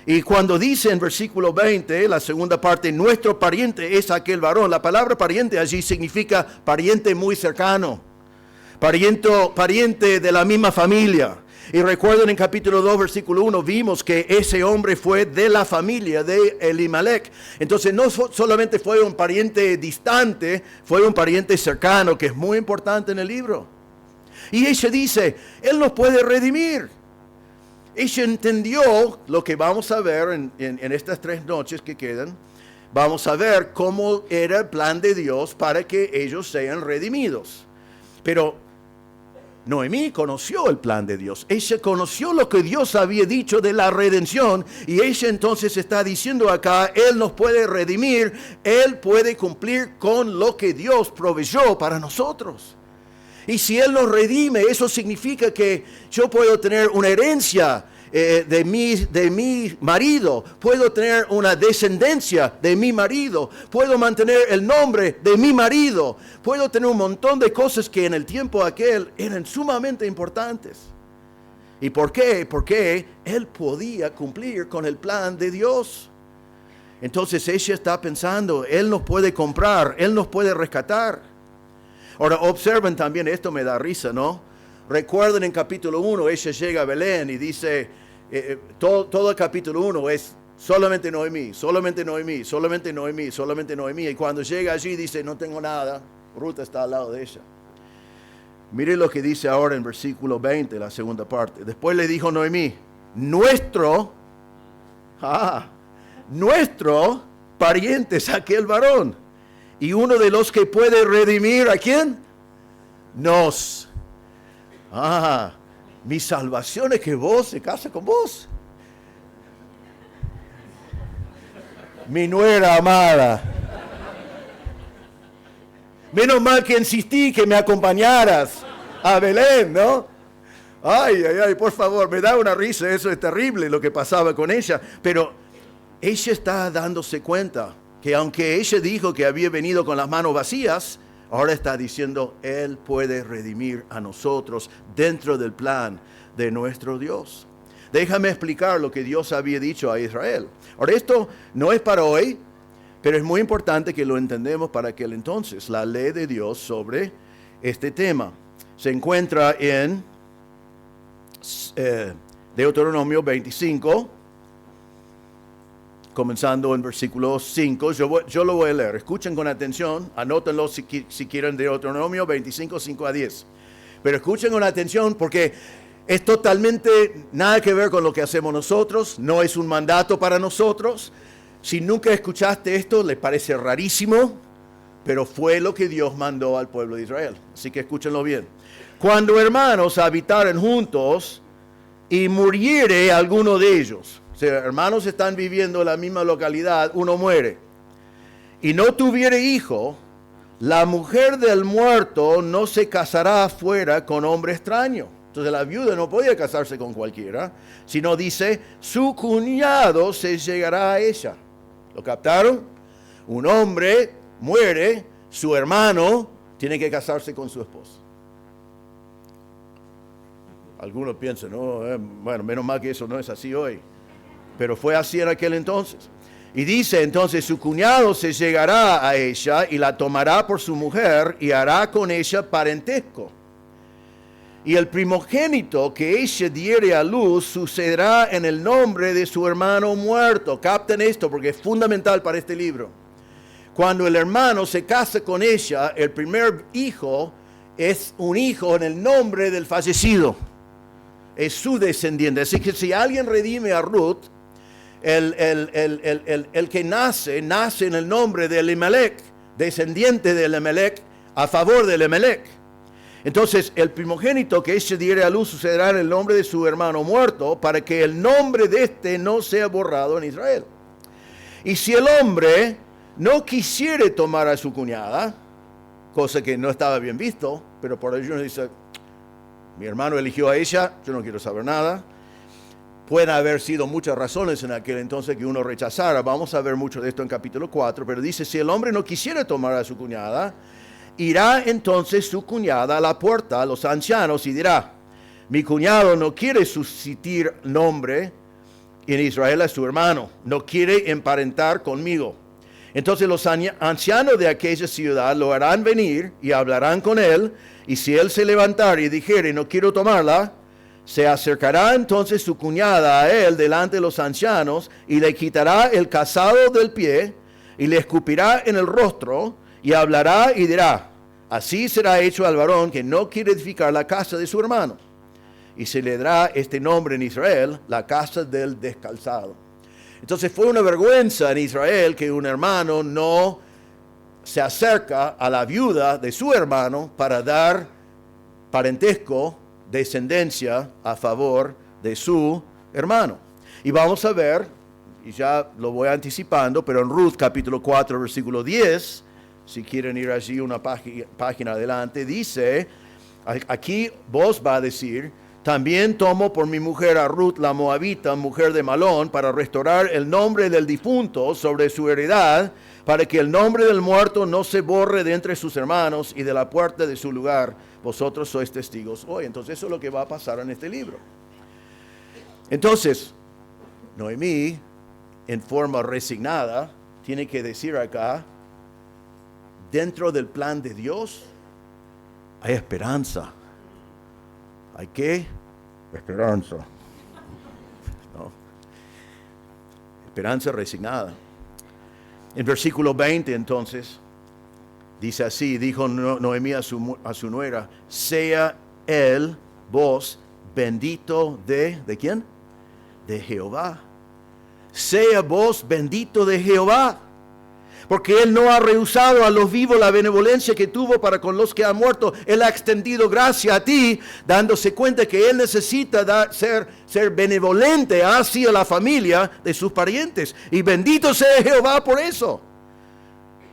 Y cuando dice en versículo 20, la segunda parte, nuestro pariente es aquel varón. La palabra pariente allí significa pariente muy cercano. Pariente de la misma familia. Y recuerden en capítulo 2, versículo 1, vimos que ese hombre fue de la familia de Elimelech. Entonces no solamente fue un pariente distante, fue un pariente cercano, que es muy importante en el libro. Y ella dice, Él nos puede redimir. Ella entendió lo que vamos a ver en estas 3 noches que quedan. Vamos a ver cómo era el plan de Dios para que ellos sean redimidos. Pero Noemí conoció el plan de Dios. Ella conoció lo que Dios había dicho de la redención. Y ella entonces está diciendo acá, Él nos puede redimir. Él puede cumplir con lo que Dios proveyó para nosotros. Y si Él nos redime, eso significa que yo puedo tener una herencia de mi marido, puedo tener una descendencia de mi marido, puedo mantener el nombre de mi marido, puedo tener un montón de cosas que en el tiempo aquel eran sumamente importantes. ¿Y por qué? Porque Él podía cumplir con el plan de Dios. Entonces ella está pensando, Él nos puede comprar, Él nos puede rescatar. Ahora observen también, esto me da risa, ¿no? Recuerden en capítulo 1, ella llega a Belén y dice, todo el capítulo 1 es solamente Noemí, solamente Noemí, solamente Noemí, solamente Noemí. Y cuando llega allí dice, no tengo nada, Ruth está al lado de ella. Mire lo que dice ahora en versículo 20, la segunda parte. Después le dijo Noemí, nuestro pariente es aquel varón. Y uno de los que puede redimir, ¿a quién? Nos. Mi salvación es que vos se casa con vos. Mi nuera amada. Menos mal que insistí que me acompañaras a Belén, ¿no? Ay, por favor, me da una risa, eso es terrible lo que pasaba con ella. Pero ella está dándose cuenta que aunque ella dijo que había venido con las manos vacías, ahora está diciendo, Él puede redimir a nosotros dentro del plan de nuestro Dios. Déjame explicar lo que Dios había dicho a Israel. Ahora, esto no es para hoy, pero es muy importante que lo entendamos para aquel entonces. La ley de Dios sobre este tema se encuentra en Deuteronomio 25, comenzando en versículo 5, yo lo voy a leer. Escuchen con atención, anótenlo si quieren, Deuteronomio 25, 5 a 10. Pero escuchen con atención porque es totalmente nada que ver con lo que hacemos nosotros, no es un mandato para nosotros. Si nunca escuchaste esto, les parece rarísimo, pero fue lo que Dios mandó al pueblo de Israel. Así que escúchenlo bien. Cuando hermanos habitaren juntos y muriere alguno de ellos, o sea, hermanos están viviendo en la misma localidad, uno muere, y no tuviere hijo, la mujer del muerto no se casará afuera con hombre extraño. Entonces la viuda no podía casarse con cualquiera, sino dice, su cuñado se llegará a ella. ¿Lo captaron? Un hombre muere, su hermano tiene que casarse con su esposa. Algunos piensan, no, bueno, menos mal que eso no es así hoy. Pero fue así en aquel entonces. Y dice, entonces su cuñado se llegará a ella y la tomará por su mujer y hará con ella parentesco. Y el primogénito que ella diere a luz sucederá en el nombre de su hermano muerto. Capten esto porque es fundamental para este libro. Cuando el hermano se casa con ella, el primer hijo es un hijo en el nombre del fallecido. Es su descendiente. Así que si alguien redime a Ruth, el que nace en el nombre de Elimelech, descendiente de Elimelech, a favor de Elimelech. Entonces, el primogénito que ella diere a luz sucederá en el nombre de su hermano muerto, para que el nombre de este no sea borrado en Israel. Y si el hombre no quisiere tomar a su cuñada, cosa que no estaba bien visto, pero por ello uno dice, mi hermano eligió a ella, yo no quiero saber nada. Pueden haber sido muchas razones en aquel entonces que uno rechazara. Vamos a ver mucho de esto en capítulo 4, pero dice, si el hombre no quisiera tomar a su cuñada, irá entonces su cuñada a la puerta a los ancianos y dirá, mi cuñado no quiere suscitar nombre en Israel a su hermano, no quiere emparentar conmigo. Entonces los ancianos de aquella ciudad lo harán venir y hablarán con él, y si él se levantare y dijere, no quiero tomarla, Se acercará entonces su cuñada a él delante de los ancianos y le quitará el calzado del pie y le escupirá en el rostro y hablará y dirá: así será hecho al varón que no quiere edificar la casa de su hermano. Y se le dará este nombre en Israel, la casa del descalzado. Entonces fue una vergüenza en Israel que un hermano no se acerca a la viuda de su hermano para dar parentesco, descendencia a favor de su hermano. Y vamos a ver, y ya lo voy anticipando, pero en Ruth capítulo 4 versículo 10, si quieren ir allí una página adelante, dice, aquí vos va a decir: también tomo por mi mujer a Ruth la moabita, mujer de Malón, para restaurar el nombre del difunto sobre su heredad, para que el nombre del muerto no se borre de entre sus hermanos y de la puerta de su lugar. Vosotros sois testigos hoy. Entonces eso es lo que va a pasar en este libro. Entonces, Noemí, en forma resignada, tiene que decir acá: dentro del plan de Dios hay esperanza. ¿Hay qué? Esperanza. ¿No? Esperanza resignada. En versículo 20 entonces, dice así: dijo Noemí a su nuera: sea él, vos, bendito ¿de quién? De Jehová. Sea vos bendito de Jehová, porque Él no ha rehusado a los vivos la benevolencia que tuvo para con los que han muerto. Él ha extendido gracia a ti, dándose cuenta que Él necesita ser benevolente hacia la familia de sus parientes. Y bendito sea Jehová por eso.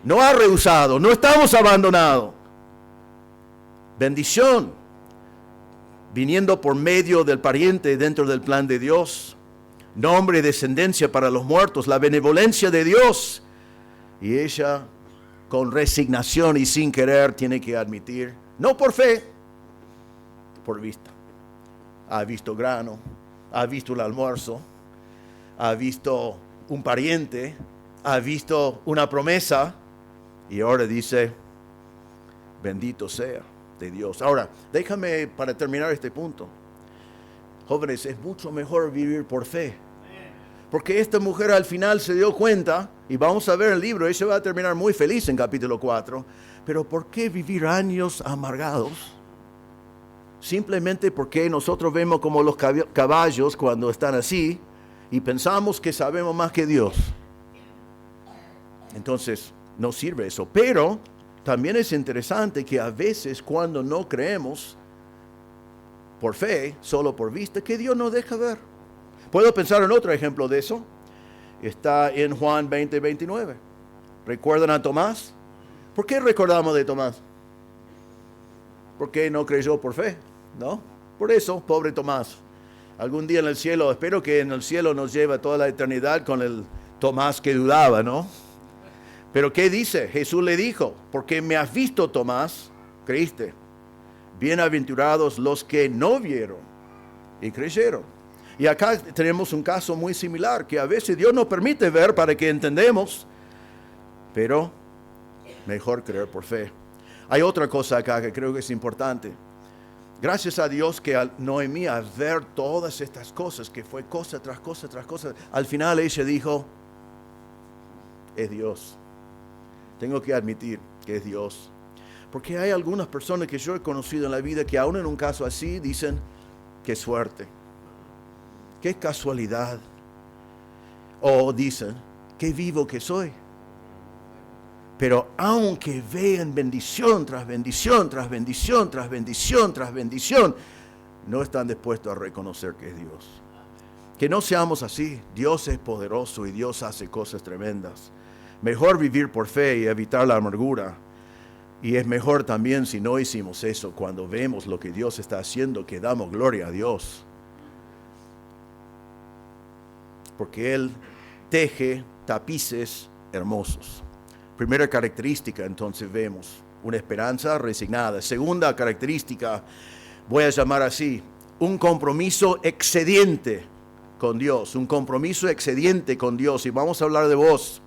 No ha rehusado, no estamos abandonados. Bendición, viniendo por medio del pariente dentro del plan de Dios. Nombre y descendencia para los muertos, la benevolencia de Dios. Y ella, con resignación y sin querer, tiene que admitir, no por fe, por vista. Ha visto grano, ha visto el almuerzo, ha visto un pariente, ha visto una promesa, y ahora dice: bendito sea de Dios. Ahora, déjame para terminar este punto. Jóvenes, es mucho mejor vivir por fe. Porque esta mujer al final se dio cuenta, y vamos a ver el libro, ella va a terminar muy feliz en capítulo 4, pero ¿por qué vivir años amargados? Simplemente porque nosotros vemos como los caballos cuando están así, y pensamos que sabemos más que Dios. Entonces, no sirve eso. Pero también es interesante que a veces cuando no creemos por fe, solo por vista, que Dios nos deja ver. Puedo pensar en otro ejemplo de eso. Está en Juan 20:29. ¿Recuerdan a Tomás? ¿Por qué recordamos de Tomás? Porque no creyó por fe, ¿no? Por eso, pobre Tomás. Algún día en el cielo, espero que en el cielo nos lleve toda la eternidad con el Tomás que dudaba, ¿no? Pero ¿qué dice? Jesús le dijo: porque me has visto, Tomás, creíste. Bienaventurados los que no vieron y creyeron. Y acá tenemos un caso muy similar, que a veces Dios nos permite ver para que entendemos, pero mejor creer por fe. Hay otra cosa acá que creo que es importante. Gracias a Dios que a Noemí, al ver todas estas cosas, que fue cosa tras cosa tras cosa, al final ella dijo: es Dios. Tengo que admitir que es Dios. Porque hay algunas personas que yo he conocido en la vida que aún en un caso así dicen: qué suerte, qué casualidad. O dicen: qué vivo que soy. Pero aunque vean bendición tras bendición, tras bendición, tras bendición, tras bendición, no están dispuestos a reconocer que es Dios. Que no seamos así. Dios es poderoso y Dios hace cosas tremendas. Mejor vivir por fe y evitar la amargura. Y es mejor también, si no hicimos eso, cuando vemos lo que Dios está haciendo, que damos gloria a Dios. Porque Él teje tapices hermosos. Primera característica, entonces vemos una esperanza resignada. Segunda característica, voy a llamar así, un compromiso excediente con Dios. Un compromiso excediente con Dios. Y vamos a hablar de vos.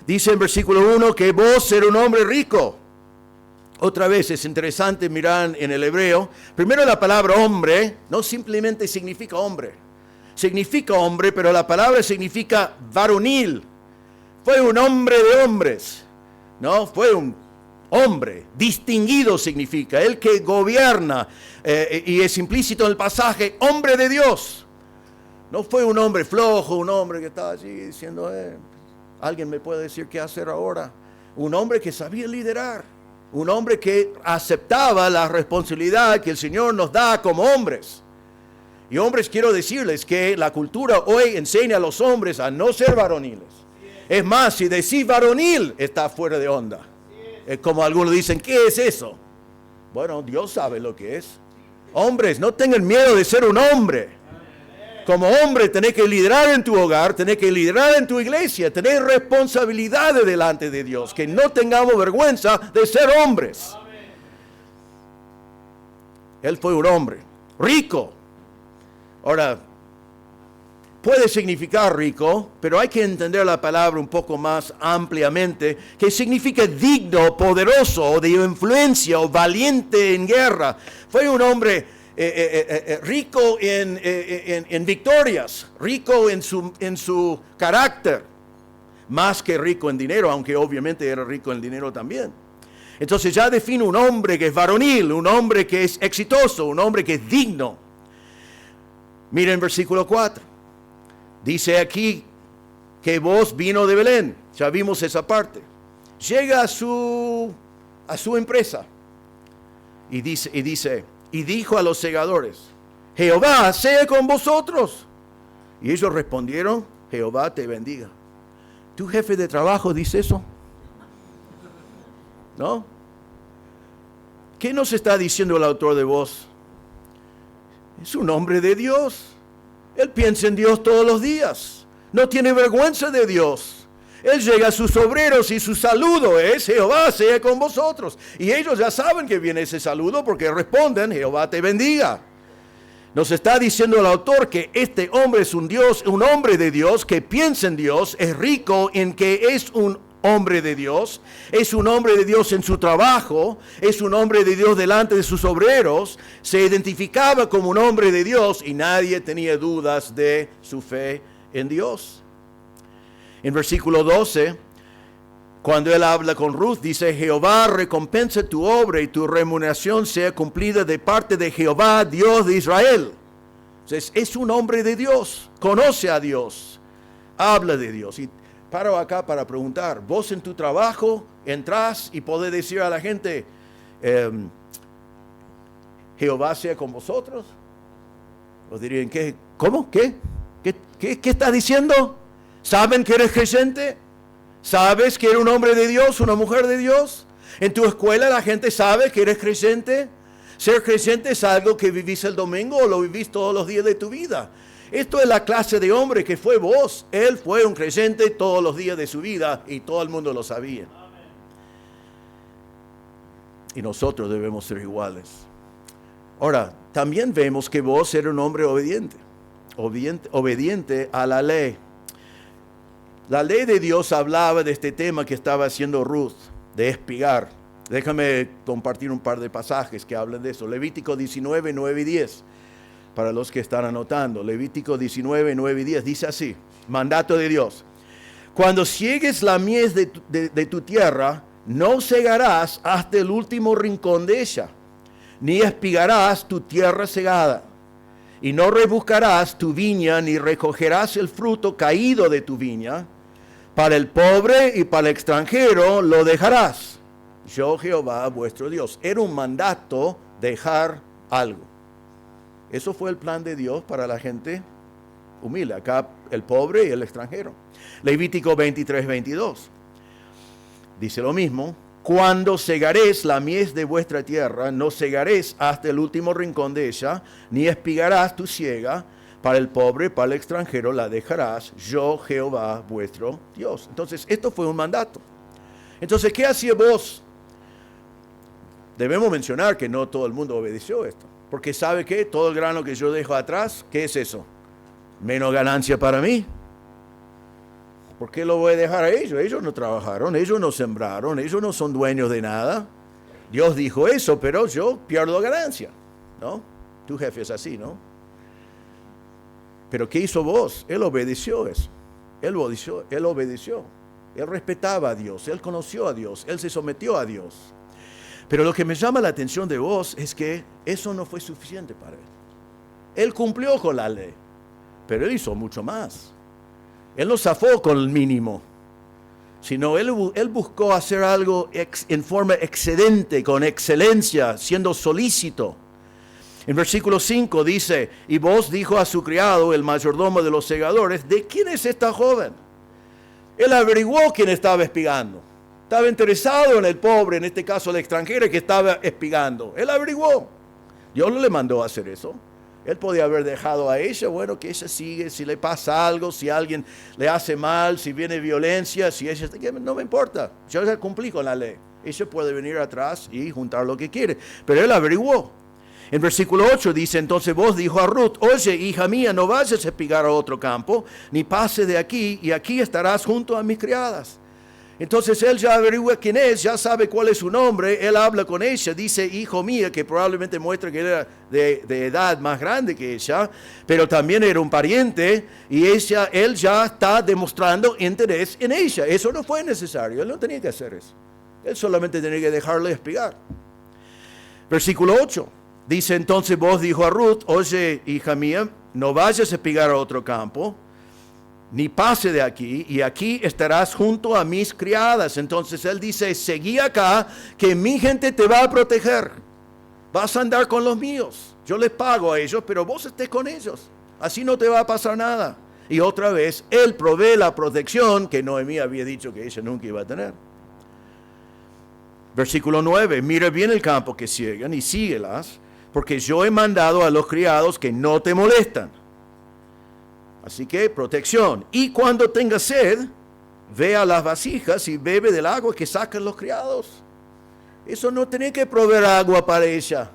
Dice en versículo 1 que vos eres un hombre rico. Otra vez es interesante mirar en el hebreo. Primero la palabra hombre no simplemente significa hombre. Significa hombre, pero la palabra significa varonil. Fue un hombre de hombres, ¿no? Fue un hombre, distinguido significa, el que gobierna, y es implícito en el pasaje, hombre de Dios. No fue un hombre flojo, un hombre que estaba allí diciendo, alguien me puede decir qué hacer ahora. Un hombre que sabía liderar, un hombre que aceptaba la responsabilidad que el Señor nos da como hombres. Y hombres, quiero decirles que la cultura hoy enseña a los hombres a no ser varoniles. Es más, si decís varonil, está fuera de onda. Es como algunos dicen, ¿qué es eso? Bueno, Dios sabe lo que es. Hombres, no tengan miedo de ser un hombre. Como hombre, tenés que liderar en tu hogar, tenés que liderar en tu iglesia, tenés responsabilidades delante de Dios. Que no tengamos vergüenza de ser hombres. Él fue un hombre rico. Ahora, puede significar rico, pero hay que entender la palabra un poco más ampliamente, que significa digno, poderoso, de influencia o valiente en guerra. Fue un hombre rico en victorias, rico en su carácter, más que rico en dinero, aunque obviamente era rico en dinero también. Entonces ya define un hombre que es varonil, un hombre que es exitoso, un hombre que es digno. Miren versículo 4. Dice aquí que voz vino de Belén. Ya vimos esa parte. Llega a su empresa. Y dijo a los segadores, Jehová sea con vosotros. Y ellos respondieron, Jehová te bendiga. ¿Tu jefe de trabajo dice eso? ¿No? ¿Qué nos está diciendo el autor de voz? Es un hombre de Dios. Él piensa en Dios todos los días. No tiene vergüenza de Dios. Él llega a sus obreros y su saludo es, Jehová sea con vosotros. Y ellos ya saben que viene ese saludo porque responden, Jehová te bendiga. Nos está diciendo el autor que este hombre es un hombre de Dios, que piensa en Dios, es rico en que es un hombre de Dios, es un hombre de Dios en su trabajo, es un hombre de Dios delante de sus obreros, se identificaba como un hombre de Dios y nadie tenía dudas de su fe en Dios. En versículo 12, cuando él habla con Ruth, dice, Jehová recompensa tu obra y tu remuneración sea cumplida de parte de Jehová, Dios de Israel. Entonces, es un hombre de Dios, conoce a Dios, habla de Dios. Y paro acá para preguntar, vos en tu trabajo entrás y podés decir a la gente, Jehová sea con vosotros. O dirían, ¿qué? ¿Cómo? ¿Qué estás diciendo? ¿Saben que eres creyente? ¿Sabes que eres un hombre de Dios, una mujer de Dios? En tu escuela la gente sabe que eres creyente. Ser creyente es algo que vivís el domingo o lo vivís todos los días de tu vida. Esto es la clase de hombre que fue vos. Él fue un creyente todos los días de su vida y todo el mundo lo sabía. Y nosotros debemos ser iguales. Ahora, también vemos que vos eres un hombre obediente a la ley. La ley de Dios hablaba de este tema que estaba haciendo Ruth, de espigar. Déjame compartir un par de pasajes que hablan de eso. Levítico 19, 9 y 10. Para los que están anotando, Levítico 19, 9 y 10, dice así, mandato de Dios. Cuando ciegues la mies de tu tierra, no cegarás hasta el último rincón de ella, ni espigarás tu tierra cegada, y no rebuscarás tu viña, ni recogerás el fruto caído de tu viña. Para el pobre y para el extranjero lo dejarás. Yo, Jehová, vuestro Dios. Era un mandato dejar algo. Eso fue el plan de Dios para la gente humilde. Acá el pobre y el extranjero. Levítico 23, 22. Dice lo mismo. Cuando segaréis la mies de vuestra tierra, no segaréis hasta el último rincón de ella, ni espigarás tu siega. Para el pobre, para el extranjero la dejarás. Yo, Jehová, vuestro Dios. Entonces, esto fue un mandato. Entonces, ¿qué hacía vos? Debemos mencionar que no todo el mundo obedeció esto. Porque ¿sabe qué? Todo el grano que yo dejo atrás, ¿qué es eso? Menos ganancia para mí. ¿Por qué lo voy a dejar a ellos? Ellos no trabajaron, ellos no sembraron, ellos no son dueños de nada. Dios dijo eso, pero yo pierdo ganancia, ¿no? Tu jefe es así, ¿no? Pero ¿qué hizo vos? Él obedeció eso. Él obedeció. Él respetaba a Dios, él conoció a Dios, él se sometió a Dios. Pero lo que me llama la atención de vos es que eso no fue suficiente para él. Él cumplió con la ley, pero él hizo mucho más. Él no zafó con el mínimo, sino él buscó hacer algo en forma excedente, con excelencia, siendo solícito. En versículo 5 dice, y vos dijo a su criado, el mayordomo de los segadores, ¿de quién es esta joven? Él averiguó quién estaba espigando. Estaba interesado en el pobre, en este caso el extranjero que estaba espigando. Él averiguó. Dios no le mandó a hacer eso. Él podía haber dejado a ella, bueno, que ella sigue, si le pasa algo, si alguien le hace mal, si viene violencia, si ella, no me importa, yo ya cumplí con la ley. Ella puede venir atrás y juntar lo que quiere, pero él averiguó. En versículo 8 dice, entonces vos dijo a Ruth, oye, hija mía, no vayas a espigar a otro campo, ni pase de aquí, y aquí estarás junto a mis criadas. Entonces él ya averigua quién es, ya sabe cuál es su nombre, él habla con ella, dice hijo mía, que probablemente muestra que era de edad más grande que ella, pero también era un pariente, y él ya está demostrando interés en ella. Eso no fue necesario, él no tenía que hacer eso. Él solamente tenía que dejarle espigar. Versículo 8. Dice, entonces vos dijo a Ruth, oye, hija mía, no vayas a espigar a otro campo, ni pase de aquí, y aquí estarás junto a mis criadas. Entonces él dice, seguí acá, que mi gente te va a proteger. Vas a andar con los míos. Yo les pago a ellos, pero vos estés con ellos. Así no te va a pasar nada. Y otra vez, él provee la protección que Noemí había dicho que ella nunca iba a tener. Versículo 9, mira bien el campo que ciegan y síguelas, porque yo he mandado a los criados que no te molestan. Así que protección. Y cuando tengas sed, ve a las vasijas y bebe del agua que sacan los criados. Eso no tenía que proveer agua para ella.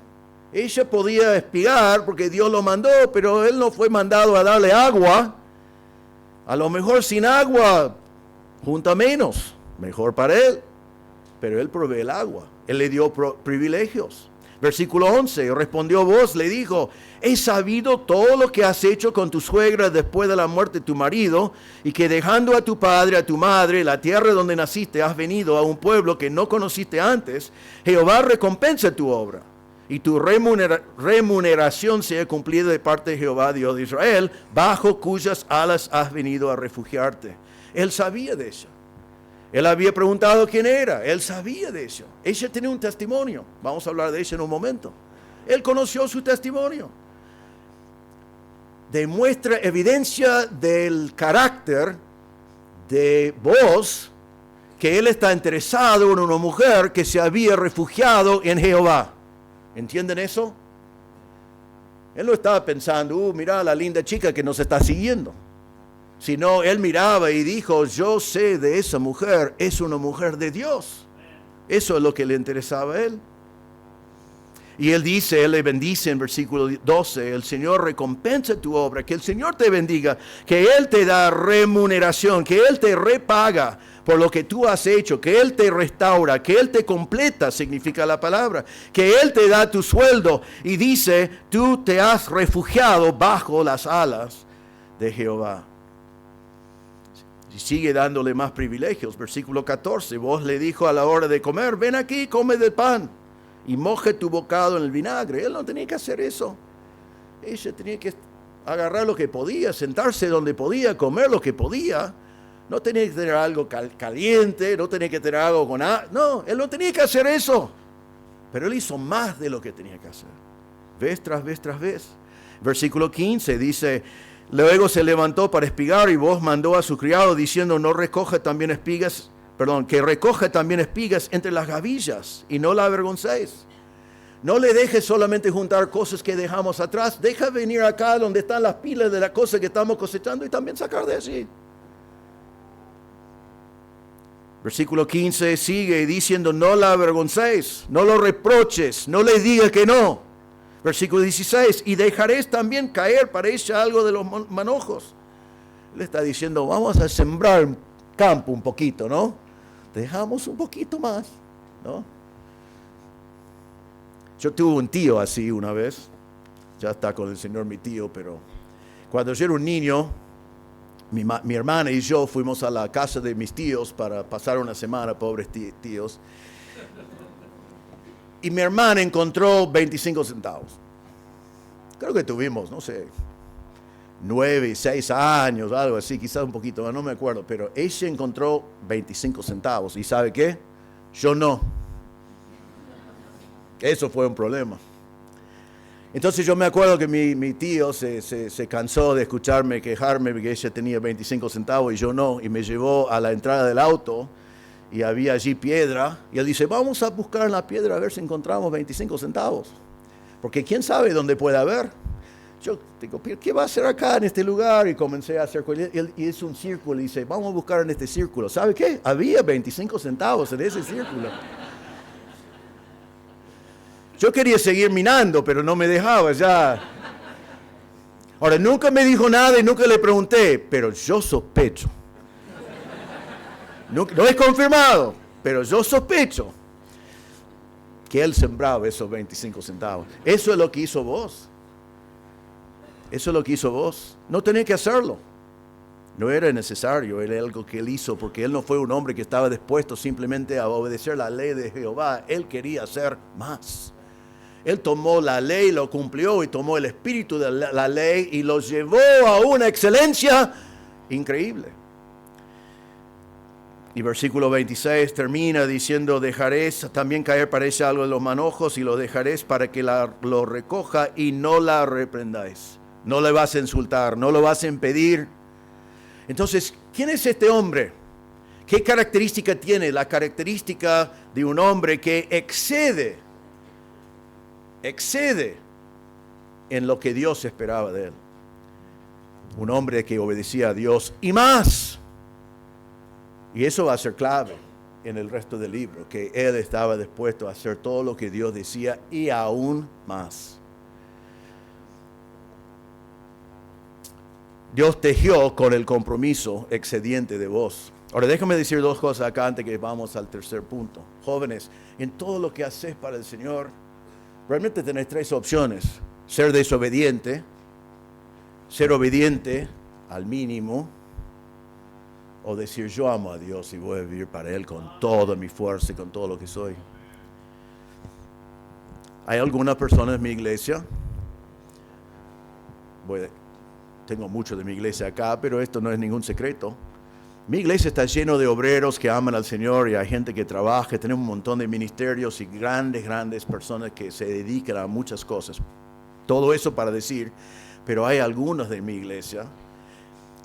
Ella podía espigar porque Dios lo mandó, pero él no fue mandado a darle agua. A lo mejor sin agua, junta menos. Mejor para él. Pero él provee el agua. Él le dio privilegios. Versículo 11, respondió vos, le dijo, he sabido todo lo que has hecho con tu suegra después de la muerte de tu marido, y que dejando a tu padre, a tu madre, la tierra donde naciste, has venido a un pueblo que no conociste antes. Jehová recompensa tu obra, y tu remuneración sea cumplida de parte de Jehová, Dios de Israel, bajo cuyas alas has venido a refugiarte. Él sabía de eso. Él había preguntado quién era, él sabía de eso. Ella tenía un testimonio, vamos a hablar de eso en un momento. Él conoció su testimonio. Demuestra evidencia del carácter de vos, que él está interesado en una mujer que se había refugiado en Jehová. ¿Entienden eso? Él no estaba pensando, mira la linda chica que nos está siguiendo. Sino él miraba y dijo, yo sé de esa mujer, es una mujer de Dios. Eso es lo que le interesaba a él. Y él dice, él le bendice en versículo 12, el Señor recompensa tu obra, que el Señor te bendiga, que Él te da remuneración, que Él te repaga por lo que tú has hecho, que Él te restaura, que Él te completa, significa la palabra, que Él te da tu sueldo. Y dice, tú te has refugiado bajo las alas de Jehová. Y sigue dándole más privilegios. Versículo 14, vos le dijo a la hora de comer, ven aquí, come del pan y moje tu bocado en el vinagre. Él no tenía que hacer eso. Ella tenía que agarrar lo que podía, sentarse donde podía, comer lo que podía. No tenía que tener algo caliente, no tenía que tener algo con agua. No, él no tenía que hacer eso. Pero él hizo más de lo que tenía que hacer. Vez tras vez tras vez. Versículo 15 dice, luego se levantó para espigar y vos mandó a su criado diciendo, que recoja también espigas entre las gavillas y no la avergoncéis. No le dejes solamente juntar cosas que dejamos atrás, deja venir acá donde están las pilas de las cosas que estamos cosechando y también sacar de allí. Versículo 15 sigue diciendo, no la avergoncéis, no lo reproches, no le digas que no. Versículo 16, y dejaréis también caer para ella algo de los manojos. Le está diciendo, vamos a sembrar campo un poquito, ¿no? Dejamos un poquito más, ¿no? Yo tuve un tío así una vez, ya está con el Señor mi tío, pero cuando yo era un niño, mi hermana y yo fuimos a la casa de mis tíos para pasar una semana, pobres tíos, y mi hermana encontró 25 centavos. Creo que tuvimos, no sé, 9, 6 años, algo así, quizás un poquito más, no me acuerdo, pero ella encontró 25 centavos. ¿Y sabe qué? Yo no. Eso fue un problema. Entonces yo me acuerdo que mi tío se cansó de escucharme quejarme porque ella tenía 25 centavos y yo no, y me llevó a la entrada del auto y había allí piedra, y él dice, vamos a buscar en la piedra a ver si encontramos 25 centavos, porque quién sabe dónde puede haber. Yo digo, ¿qué va a hacer acá en este lugar? Y comencé a hacer, él hizo un círculo y dice, vamos a buscar en este círculo. ¿Sabe qué? Había 25 centavos en ese círculo. Yo quería seguir minando, pero no me dejaba ya. Ahora, nunca me dijo nada y nunca le pregunté, pero yo sospecho. No es confirmado, pero yo sospecho que él sembraba esos 25 centavos. Eso es lo que hizo vos. Eso es lo que hizo vos. No tenía que hacerlo. No era necesario, era algo que él hizo, porque él no fue un hombre que estaba dispuesto simplemente a obedecer la ley de Jehová. Él quería hacer más. Él tomó la ley, lo cumplió y tomó el espíritu de la ley y lo llevó a una excelencia increíble. Y versículo 26 termina diciendo, dejaréis también caer para ella algo de los manojos y lo dejaréis para que lo recoja y no la reprendáis. No le vas a insultar, no lo vas a impedir. Entonces, ¿quién es este hombre? ¿Qué característica tiene? La característica de un hombre que excede en lo que Dios esperaba de él. Un hombre que obedecía a Dios y más. Y eso va a ser clave en el resto del libro, que él estaba dispuesto a hacer todo lo que Dios decía y aún más. Dios tejió con el compromiso excediente de vos. Ahora déjame decir dos cosas acá antes que vamos al tercer punto. Jóvenes, en todo lo que haces para el Señor, realmente tenés tres opciones: ser desobediente, ser obediente al mínimo, o decir yo amo a Dios y voy a vivir para Él con toda mi fuerza y con todo lo que soy. Hay algunas personas en mi iglesia, tengo mucho de mi iglesia acá, pero esto no es ningún secreto. Mi iglesia está lleno de obreros que aman al Señor y hay gente que trabaja, tenemos un montón de ministerios y grandes personas que se dedican a muchas cosas. Todo eso para decir, pero hay algunos de mi iglesia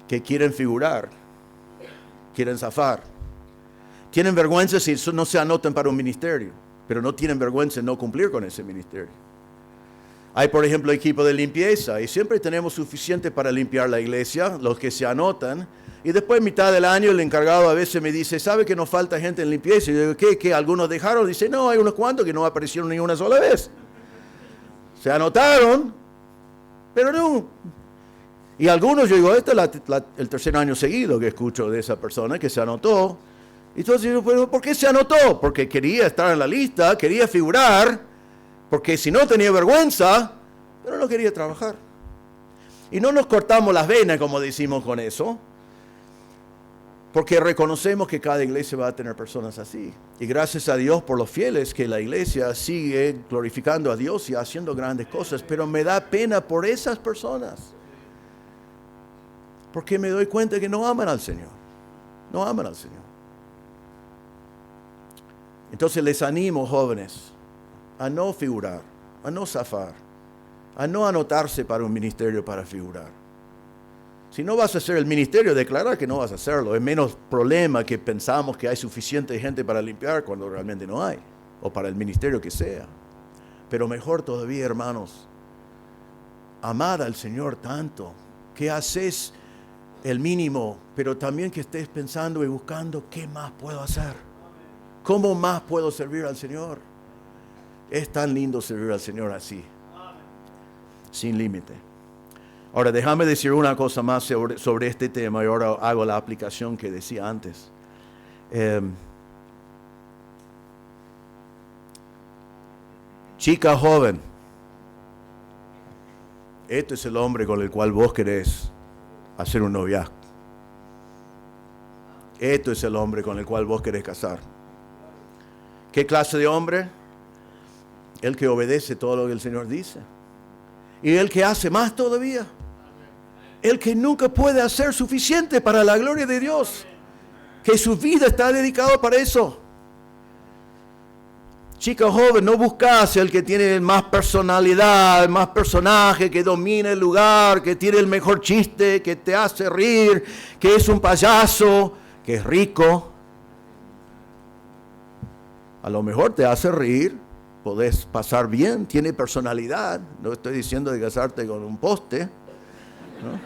que quieren figurar, quieren zafar. Tienen vergüenza si no se anotan para un ministerio, pero no tienen vergüenza en no cumplir con ese ministerio. Hay, por ejemplo, equipo de limpieza y siempre tenemos suficiente para limpiar la iglesia, los que se anotan. Y después, mitad del año, el encargado a veces me dice, ¿sabe que nos falta gente en limpieza? Y yo digo, ¿qué? ¿Algunos dejaron? Dice, no, hay unos cuantos que no aparecieron ni una sola vez. Se anotaron, pero no. Y algunos, yo digo, este es el tercer año seguido que escucho de esa persona que se anotó. Y entonces yo digo, ¿por qué se anotó? Porque quería estar en la lista, quería figurar, porque si no tenía vergüenza, pero no quería trabajar. Y no nos cortamos las venas, como decimos con eso, porque reconocemos que cada iglesia va a tener personas así. Y gracias a Dios por los fieles que la iglesia sigue glorificando a Dios y haciendo grandes cosas, pero me da pena por esas personas. Porque me doy cuenta que no aman al Señor. No aman al Señor. Entonces les animo, jóvenes, a no figurar, a no zafar, a no anotarse para un ministerio para figurar. Si no vas a hacer el ministerio, declarar que no vas a hacerlo. Es menos problema que pensamos que hay suficiente gente para limpiar cuando realmente no hay, o para el ministerio que sea. Pero mejor todavía, hermanos, amad al Señor tanto que haces el mínimo, pero también que estés pensando y buscando qué más puedo hacer, cómo más puedo servir al Señor. Es tan lindo servir al Señor así, sin límite. Ahora, déjame decir una cosa más sobre este tema y ahora hago la aplicación que decía antes. Chica joven, este es el hombre con el cual vos querés hacer un noviazgo. Este es el hombre con el cual vos querés casar. ¿Qué clase de hombre? El que obedece todo lo que el Señor dice. Y el que hace más todavía. El que nunca puede hacer suficiente para la gloria de Dios. Que su vida está dedicada para eso. Chica joven, no buscas el que tiene más personalidad, más personaje, que domina el lugar, que tiene el mejor chiste, que te hace reír, que es un payaso, que es rico. A lo mejor te hace reír, podés pasar bien, tiene personalidad. No estoy diciendo de casarte con un poste, ¿no?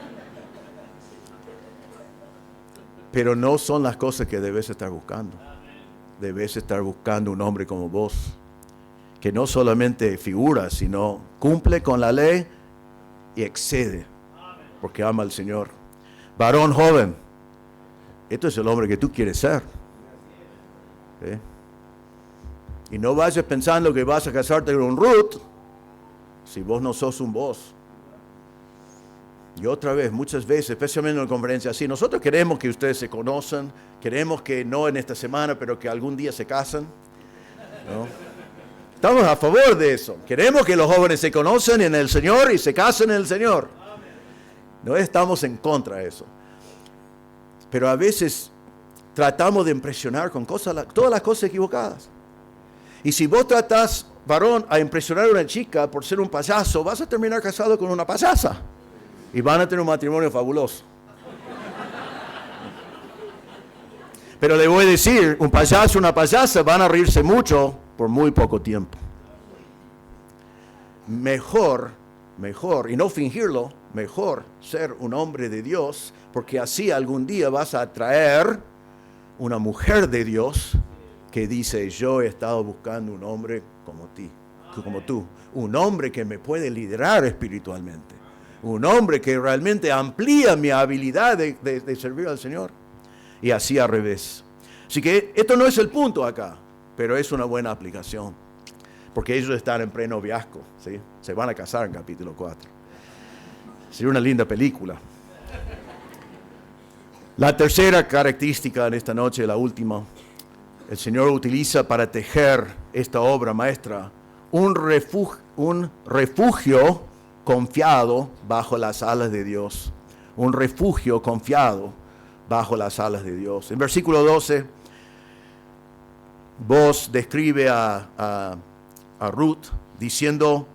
Pero no son las cosas que debes estar buscando. Debes estar buscando un hombre como vos, que no solamente figura, sino cumple con la ley y excede, porque ama al Señor. Varón joven, esto es el hombre que tú quieres ser. ¿Sí? Y no vayas pensando que vas a casarte con un Ruth, si vos no sos un vos. Y otra vez, muchas veces, especialmente en una conferencia así, nosotros queremos que ustedes se conozcan, queremos que no en esta semana, pero que algún día se casen, ¿no? Estamos a favor de eso. Queremos que los jóvenes se conozcan en el Señor y se casen en el Señor. No estamos en contra de eso. Pero a veces tratamos de impresionar con todas las cosas equivocadas. Y si vos tratás, varón, a impresionar a una chica por ser un payaso, vas a terminar casado con una payasa. Y van a tener un matrimonio fabuloso. Pero le voy a decir, un payaso, una payasa van a reírse mucho por muy poco tiempo. Mejor, y no fingirlo, mejor ser un hombre de Dios, porque así algún día vas a atraer una mujer de Dios que dice, yo he estado buscando un hombre como tú, un hombre que me puede liderar espiritualmente. Un hombre que realmente amplía mi habilidad de servir al Señor. Y así al revés. Así que esto no es el punto acá, pero es una buena aplicación. Porque ellos están en prenoviazgo, ¿sí? Se van a casar en capítulo 4. Sería una linda película. La tercera característica en esta noche, la última, el Señor utiliza para tejer esta obra maestra un refugio confiado bajo las alas de Dios. Un refugio confiado bajo las alas de Dios. En versículo 12, Boaz describe a Ruth diciendo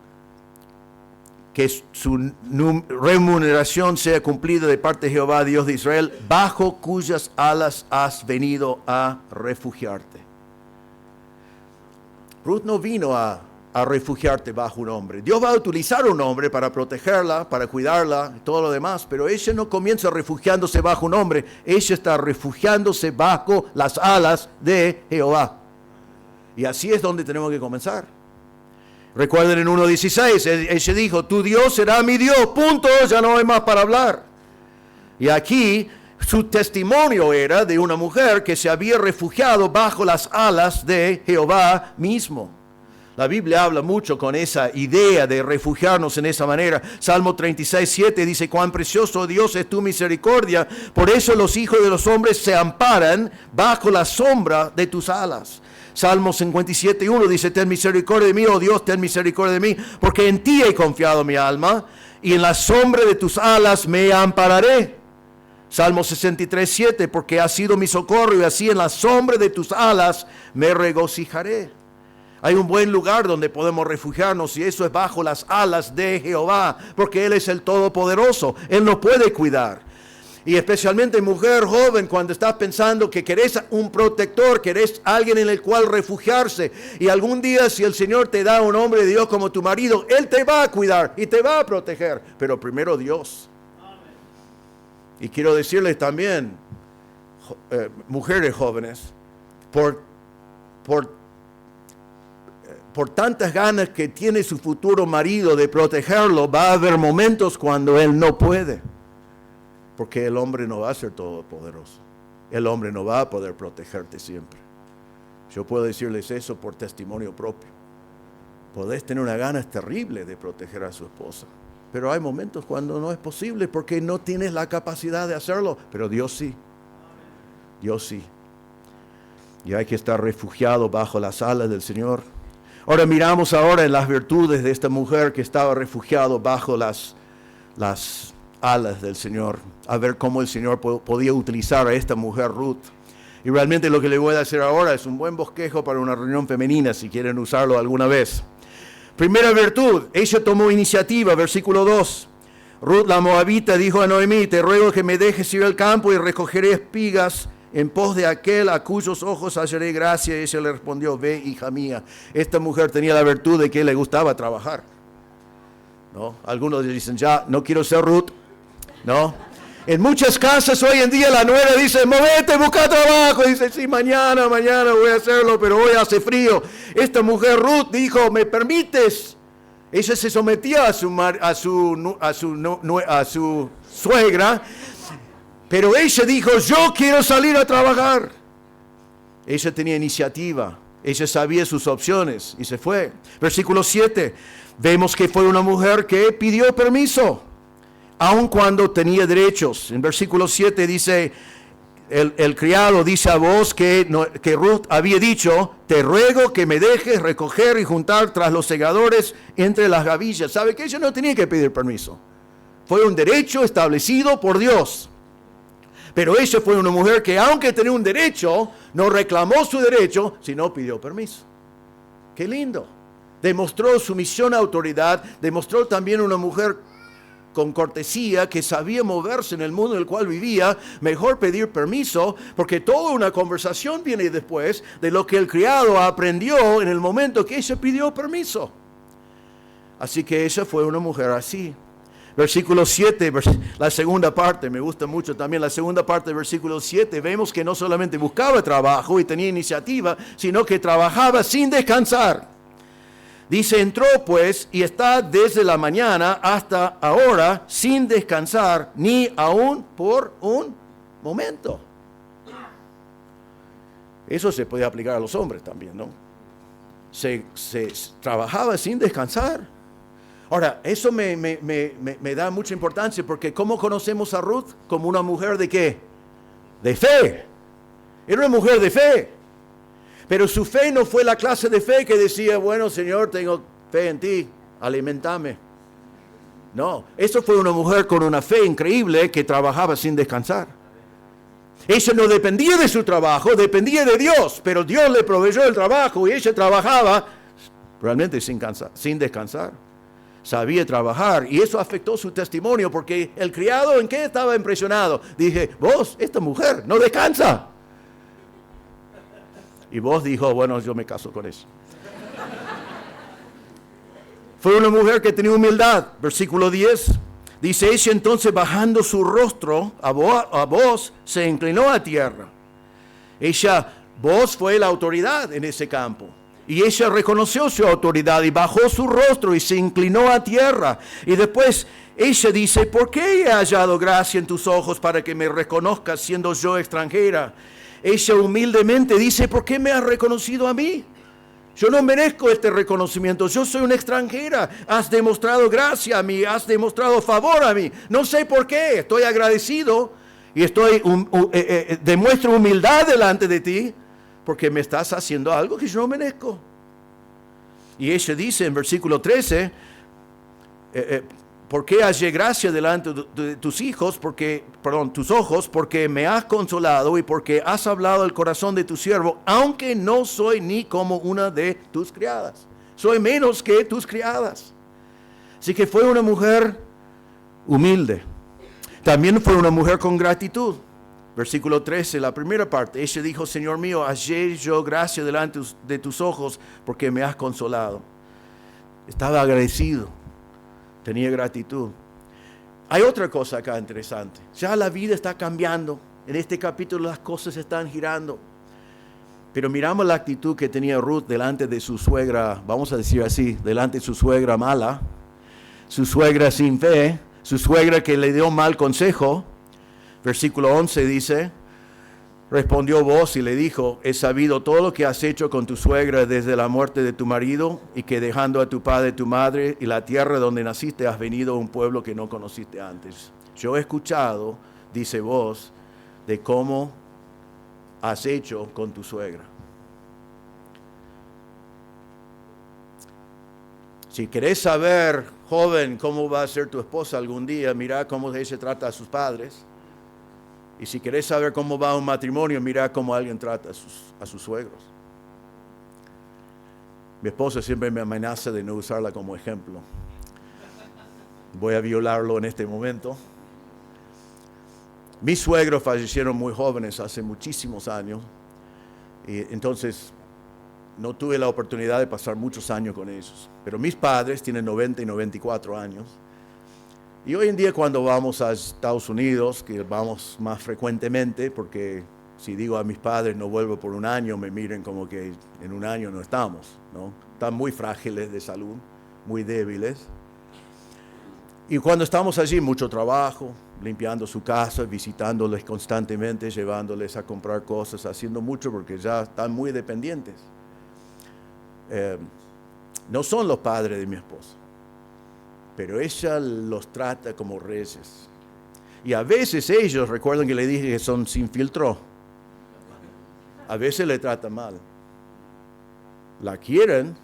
que su remuneración sea cumplida de parte de Jehová, Dios de Israel, bajo cuyas alas has venido a refugiarte. Ruth no vino a refugiarte bajo un hombre. Dios va a utilizar un hombre para protegerla, para cuidarla y todo lo demás, pero ella no comienza refugiándose bajo un hombre, ella está refugiándose bajo las alas de Jehová. Y así es donde tenemos que comenzar. Recuerden en 1:16, ella dijo, tu Dios será mi Dios, punto, ya no hay más para hablar. Y aquí su testimonio era de una mujer que se había refugiado bajo las alas de Jehová mismo. La Biblia habla mucho con esa idea de refugiarnos en esa manera. Salmo 36:7 dice, cuán precioso Dios es tu misericordia, por eso los hijos de los hombres se amparan bajo la sombra de tus alas. Salmo 57:1 dice, ten misericordia de mí, oh Dios, ten misericordia de mí, porque en ti he confiado mi alma, y en la sombra de tus alas me ampararé. Salmo 63:7, porque has sido mi socorro, y así en la sombra de tus alas me regocijaré. Hay un buen lugar donde podemos refugiarnos y eso es bajo las alas de Jehová, porque Él es el Todopoderoso, Él nos puede cuidar. Y especialmente mujer joven, cuando estás pensando que querés un protector, querés alguien en el cual refugiarse, y algún día si el Señor te da un hombre de Dios como tu marido, Él te va a cuidar y te va a proteger, pero primero Dios. Y quiero decirles también, mujeres jóvenes, por tantas ganas que tiene su futuro marido de protegerlo, va a haber momentos cuando él no puede. Porque el hombre no va a ser todopoderoso. El hombre no va a poder protegerte siempre. Yo puedo decirles eso por testimonio propio. Podés tener una ganas terrible de proteger a su esposa. Pero hay momentos cuando no es posible porque no tienes la capacidad de hacerlo. Pero Dios sí. Dios sí. Y hay que estar refugiado bajo las alas del Señor. Ahora miramos ahora en las virtudes de esta mujer que estaba refugiado bajo las alas del Señor. A ver cómo el Señor podía utilizar a esta mujer Ruth. Y realmente lo que le voy a hacer ahora es un buen bosquejo para una reunión femenina, si quieren usarlo alguna vez. Primera virtud, ella tomó iniciativa, versículo 2. Ruth la moabita dijo a Noemí, te ruego que me dejes ir al campo y recogeré espigas en pos de aquel a cuyos ojos hallaré gracia. Y ella le respondió, ve, hija mía. Esta mujer tenía la virtud de que le gustaba trabajar. ¿No? Algunos dicen, ya, no quiero ser Ruth. ¿No? En muchas casas hoy en día la nuera dice, movete, busca trabajo. Dice, sí, mañana voy a hacerlo, pero hoy hace frío. Esta mujer Ruth dijo, ¿me permites? Ella se sometía a su suegra, pero ella dijo, yo quiero salir a trabajar. Ella tenía iniciativa, ella sabía sus opciones y se fue. Versículo 7, vemos que fue una mujer que pidió permiso, aun cuando tenía derechos. En versículo 7 dice, el criado dice a Booz que Ruth había dicho, te ruego que me dejes recoger y juntar tras los segadores entre las gavillas. ¿Sabe que ella no tenía que pedir permiso? Fue un derecho establecido por Dios. Pero ella fue una mujer que aunque tenía un derecho, no reclamó su derecho, sino pidió permiso. ¡Qué lindo! Demostró sumisión a autoridad, demostró también una mujer con cortesía, que sabía moverse en el mundo en el cual vivía. Mejor pedir permiso, porque toda una conversación viene después de lo que el criado aprendió en el momento que ella pidió permiso. Así que ella fue una mujer así. Versículo 7, la segunda parte, me gusta mucho también la segunda parte del versículo 7, vemos que no solamente buscaba trabajo y tenía iniciativa, sino que trabajaba sin descansar. Dice, entró pues y está desde la mañana hasta ahora sin descansar, ni aún por un momento. Eso se puede aplicar a los hombres también, ¿no? Se trabajaba sin descansar. Ahora, eso me da mucha importancia, porque ¿cómo conocemos a Ruth? Como una mujer ¿de qué? De fe. Era una mujer de fe. Pero su fe no fue la clase de fe que decía, bueno, Señor, tengo fe en ti, alimentame. No, eso fue una mujer con una fe increíble que trabajaba sin descansar. Ella no dependía de su trabajo, dependía de Dios, pero Dios le proveyó el trabajo y ella trabajaba realmente sin descansar. Sabía trabajar y eso afectó su testimonio, porque el criado, ¿en qué estaba impresionado? Dije, vos, esta mujer no descansa. Y vos dijo, bueno, yo me caso con eso. Fue una mujer que tenía humildad. Versículo 10. Dice, ella entonces bajando su rostro a Booz, se inclinó a tierra. Booz fue la autoridad en ese campo. Y ella reconoció su autoridad y bajó su rostro y se inclinó a tierra. Y después ella dice, ¿por qué he hallado gracia en tus ojos para que me reconozcas siendo yo extranjera? Ella humildemente dice, ¿por qué me has reconocido a mí? Yo no merezco este reconocimiento, yo soy una extranjera. Has demostrado gracia a mí, has demostrado favor a mí. No sé por qué, estoy agradecido y demuestro humildad delante de ti, porque me estás haciendo algo que yo no merezco. Y ella dice en versículo 13, ¿por qué hallé gracia delante de tus ojos? Porque me has consolado y porque has hablado al corazón de tu siervo, aunque no soy ni como una de tus criadas. Soy menos que tus criadas. Así que fue una mujer humilde. También fue una mujer con gratitud. Versículo 13, la primera parte. Ella dijo, Señor mío, hallé yo gracia delante de tus ojos porque me has consolado. Estaba agradecido. Tenía gratitud. Hay otra cosa acá interesante. Ya la vida está cambiando. En este capítulo las cosas están girando. Pero miramos la actitud que tenía Ruth delante de su suegra, vamos a decir así, delante de su suegra mala, su suegra sin fe, su suegra que le dio mal consejo. Versículo 11 dice, Respondió Booz y le dijo: he sabido todo lo que has hecho con tu suegra desde la muerte de tu marido, y que dejando a tu padre y tu madre y la tierra donde naciste has venido a un pueblo que no conociste antes. Yo he escuchado, dice Booz, de cómo has hecho con tu suegra. Si querés saber, joven, cómo va a ser tu esposa algún día, mira cómo ella trata a sus padres. Y si querés saber cómo va un matrimonio, mira cómo alguien trata a sus suegros. Mi esposa siempre me amenaza de no usarla como ejemplo. Voy a violarlo en este momento. Mis suegros fallecieron muy jóvenes, hace muchísimos años. Y entonces no tuve la oportunidad de pasar muchos años con ellos. Pero mis padres tienen 90 y 94 años. Y hoy en día cuando vamos a Estados Unidos, que vamos más frecuentemente, porque si digo a mis padres no vuelvo por un año, me miren como que en un año no estamos, ¿no? Están muy frágiles de salud, muy débiles. Y cuando estamos allí, mucho trabajo, limpiando su casa, visitándoles constantemente, llevándoles a comprar cosas, haciendo mucho porque ya están muy dependientes. No son los padres de mi esposa, pero ella los trata como reyes. Y a veces ellos, recuerden que le dije que son sin filtro, a veces le tratan mal. La quieren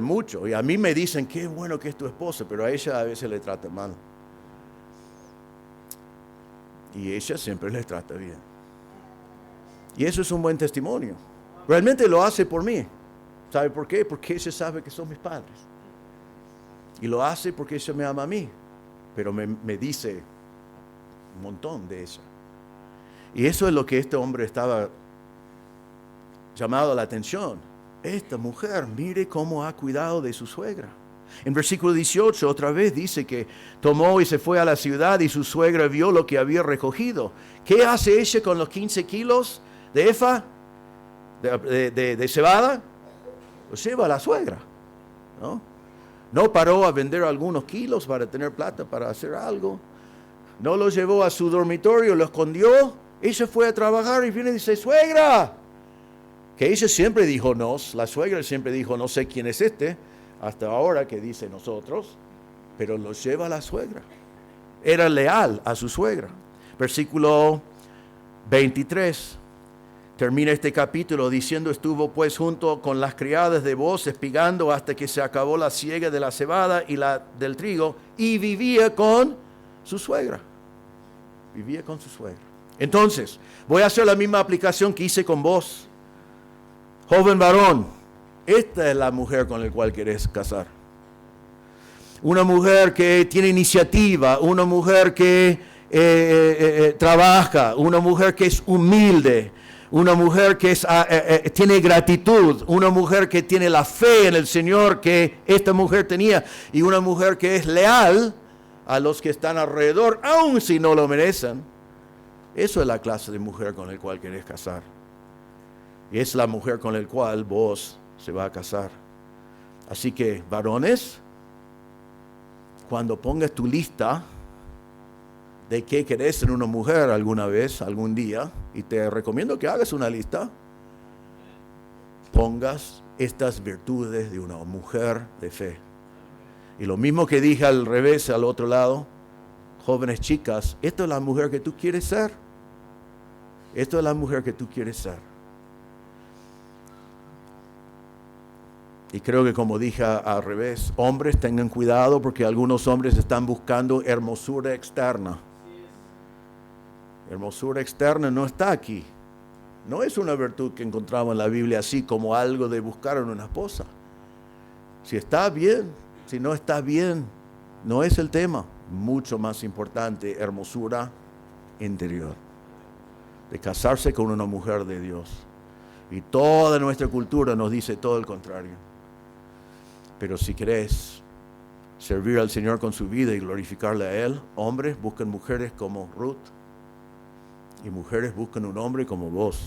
mucho. Y a mí me dicen, qué bueno que es tu esposa, pero a ella a veces le tratan mal. Y ella siempre les trata bien. Y eso es un buen testimonio. Realmente lo hace por mí. ¿Sabe por qué? Porque ella sabe que son mis padres. Y lo hace porque ella me ama a mí. Pero me dice un montón de eso. Y eso es lo que este hombre estaba llamado a la atención. Esta mujer, mire cómo ha cuidado de su suegra. En versículo 18 otra vez dice que tomó y se fue a la ciudad y su suegra vio lo que había recogido. ¿Qué hace ella con los 15 kilos de efa, de cebada? Lo lleva a la suegra, ¿no? No paró a vender algunos kilos para tener plata para hacer algo. No lo llevó a su dormitorio, lo escondió. Ella fue a trabajar y viene y dice, suegra. Que ella siempre dijo no, la suegra siempre dijo, no sé quién es este, hasta ahora que dice nosotros, pero lo lleva a la suegra. Era leal a su suegra. Versículo 23. Termina este capítulo diciendo, estuvo pues junto con las criadas de Booz espigando hasta que se acabó la siega de la cebada y la del trigo, y vivía con su suegra. Vivía con su suegra. Entonces, voy a hacer la misma aplicación que hice con vos. Joven varón, esta es la mujer con la cual querés casar. Una mujer que tiene iniciativa, una mujer que trabaja, una mujer que es humilde, una mujer que tiene gratitud, una mujer que tiene la fe en el Señor que esta mujer tenía, y una mujer que es leal a los que están alrededor, aun si no lo merecen. Eso es la clase de mujer con la cual querés casar. Y es la mujer con la cual vos se va a casar. Así que, varones, cuando pongas tu lista de qué querés en una mujer alguna vez, algún día, y te recomiendo que hagas una lista, pongas estas virtudes de una mujer de fe. Y lo mismo que dije al revés, al otro lado, jóvenes chicas, esta es la mujer que tú quieres ser. Esta es la mujer que tú quieres ser. Y creo que como dije al revés, hombres tengan cuidado porque algunos hombres están buscando hermosura externa. Hermosura externa no está aquí. No es una virtud que encontramos en la Biblia así como algo de buscar en una esposa. Si está bien, si no está bien, no es el tema. Mucho más importante, hermosura interior. De casarse con una mujer de Dios. Y toda nuestra cultura nos dice todo el contrario. Pero si querés servir al Señor con su vida y glorificarle a Él, hombres buscan mujeres como Ruth y mujeres buscan un hombre como vos.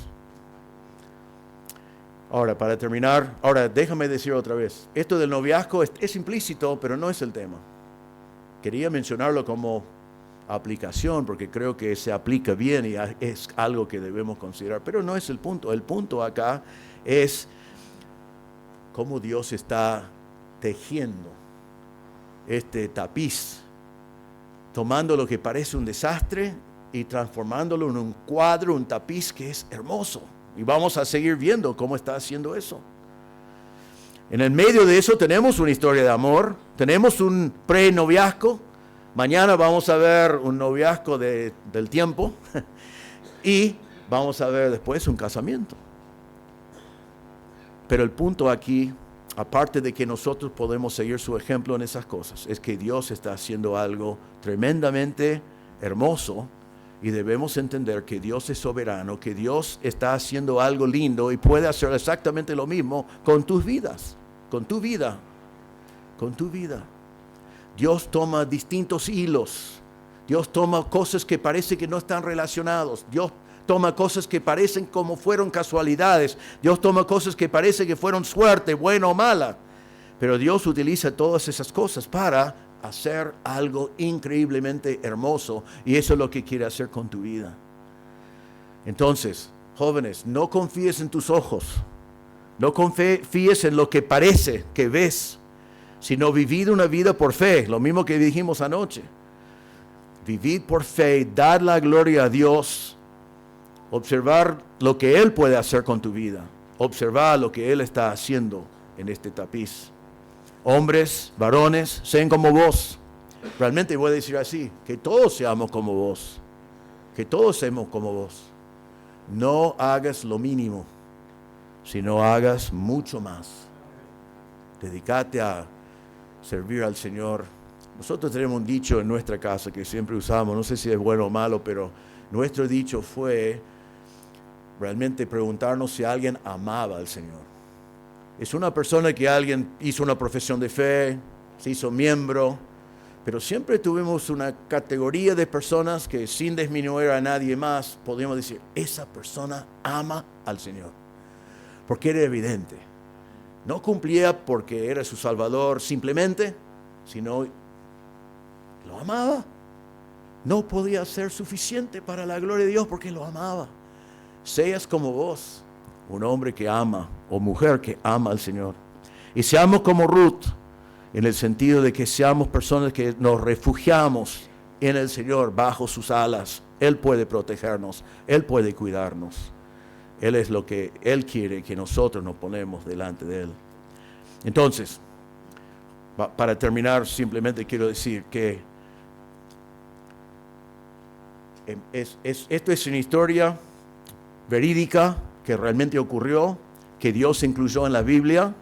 Ahora, para terminar, déjame decir otra vez, esto del noviazgo es implícito, pero no es el tema. Quería mencionarlo como aplicación, porque creo que se aplica bien y es algo que debemos considerar. Pero no es el punto. El punto acá es cómo Dios está tejiendo este tapiz, tomando lo que parece un desastre y transformándolo en un cuadro, un tapiz que es hermoso. Y vamos a seguir viendo cómo está haciendo eso. En el medio de eso tenemos una historia de amor, tenemos un pre-noviazgo. Mañana vamos a ver un noviazgo del tiempo y vamos a ver después un casamiento. Pero el punto aquí, aparte de que nosotros podemos seguir su ejemplo en esas cosas, es que Dios está haciendo algo tremendamente hermoso y debemos entender que Dios es soberano, que Dios está haciendo algo lindo y puede hacer exactamente lo mismo con tus vidas, con tu vida, con tu vida. Dios toma distintos hilos, Dios toma cosas que parece que no están relacionados, Dios toma cosas que parecen como fueron casualidades. Dios toma cosas que parece que fueron suerte, buena o mala. Pero Dios utiliza todas esas cosas para hacer algo increíblemente hermoso. Y eso es lo que quiere hacer con tu vida. Entonces, jóvenes, no confíes en tus ojos. No confíes en lo que parece que ves, sino vivid una vida por fe. Lo mismo que dijimos anoche. Vivid por fe, dar la gloria a Dios. Observar lo que Él puede hacer con tu vida. Observar lo que Él está haciendo en este tapiz. Hombres, varones, sean como vos. Realmente voy a decir así, que todos seamos como vos. Que todos seamos como vos. No hagas lo mínimo, sino hagas mucho más. Dedícate a servir al Señor. Nosotros tenemos un dicho en nuestra casa que siempre usamos, no sé si es bueno o malo, pero nuestro dicho fue realmente preguntarnos si alguien amaba al Señor. Es una persona que alguien hizo una profesión de fe, se hizo miembro, pero siempre tuvimos una categoría de personas que sin disminuir a nadie más, podíamos decir, esa persona ama al Señor, porque era evidente. No cumplía porque era su Salvador simplemente, sino lo amaba. No podía ser suficiente para la gloria de Dios porque lo amaba. Seas como vos, un hombre que ama o mujer que ama al Señor. Y seamos como Ruth, en el sentido de que seamos personas que nos refugiamos en el Señor bajo sus alas. Él puede protegernos, Él puede cuidarnos. Él es lo que Él quiere que nosotros nos ponemos delante de Él. Entonces, para terminar, simplemente quiero decir que esto es una historia verídica que realmente ocurrió, que Dios incluyó en la Biblia.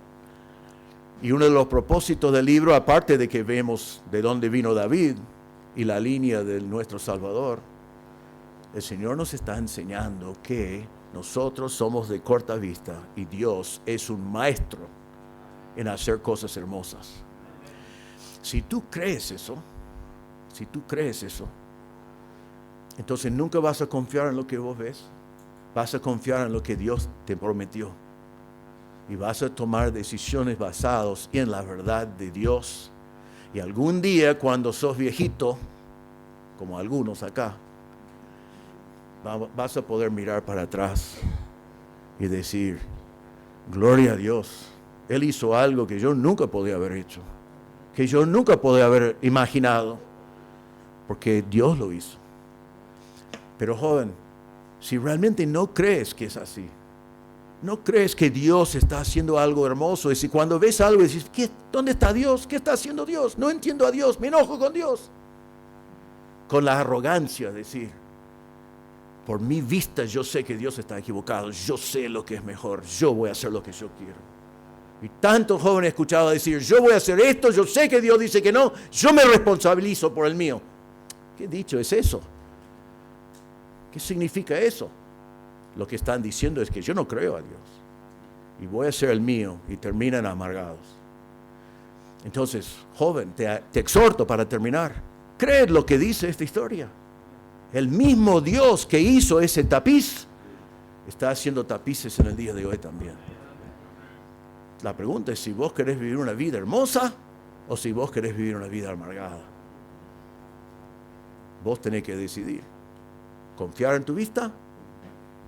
Y uno de los propósitos del libro, aparte de que vemos de dónde vino David y la línea de nuestro Salvador, el Señor nos está enseñando que nosotros somos de corta vista y Dios es un maestro en hacer cosas hermosas. Si tú crees eso, entonces nunca vas a confiar en lo que vos ves, vas a confiar en lo que Dios te prometió. Y vas a tomar decisiones basadas en la verdad de Dios. Y algún día, cuando sos viejito, como algunos acá, vas a poder mirar para atrás y decir, gloria a Dios, Él hizo algo que yo nunca podía haber hecho, que yo nunca podía haber imaginado, porque Dios lo hizo. Pero joven, si realmente no crees que es así, no crees que Dios está haciendo algo hermoso, y si cuando ves algo dices, ¿dónde está Dios? ¿Qué está haciendo Dios? No entiendo a Dios, me enojo con Dios. Con la arrogancia de decir, por mi vista yo sé que Dios está equivocado, yo sé lo que es mejor, yo voy a hacer lo que yo quiero. Y tantos jóvenes he escuchado decir, yo voy a hacer esto, yo sé que Dios dice que no, yo me responsabilizo por el mío. ¿Qué dicho es eso? ¿Qué significa eso? Lo que están diciendo es que yo no creo a Dios y voy a hacer el mío, y terminan amargados. Entonces, joven, te exhorto para terminar, creed lo que dice esta historia. El mismo Dios que hizo ese tapiz está haciendo tapices en el día de hoy también. La pregunta es si vos querés vivir una vida hermosa o si vos querés vivir una vida amargada. Vos tenés que decidir. Confiar en tu vista,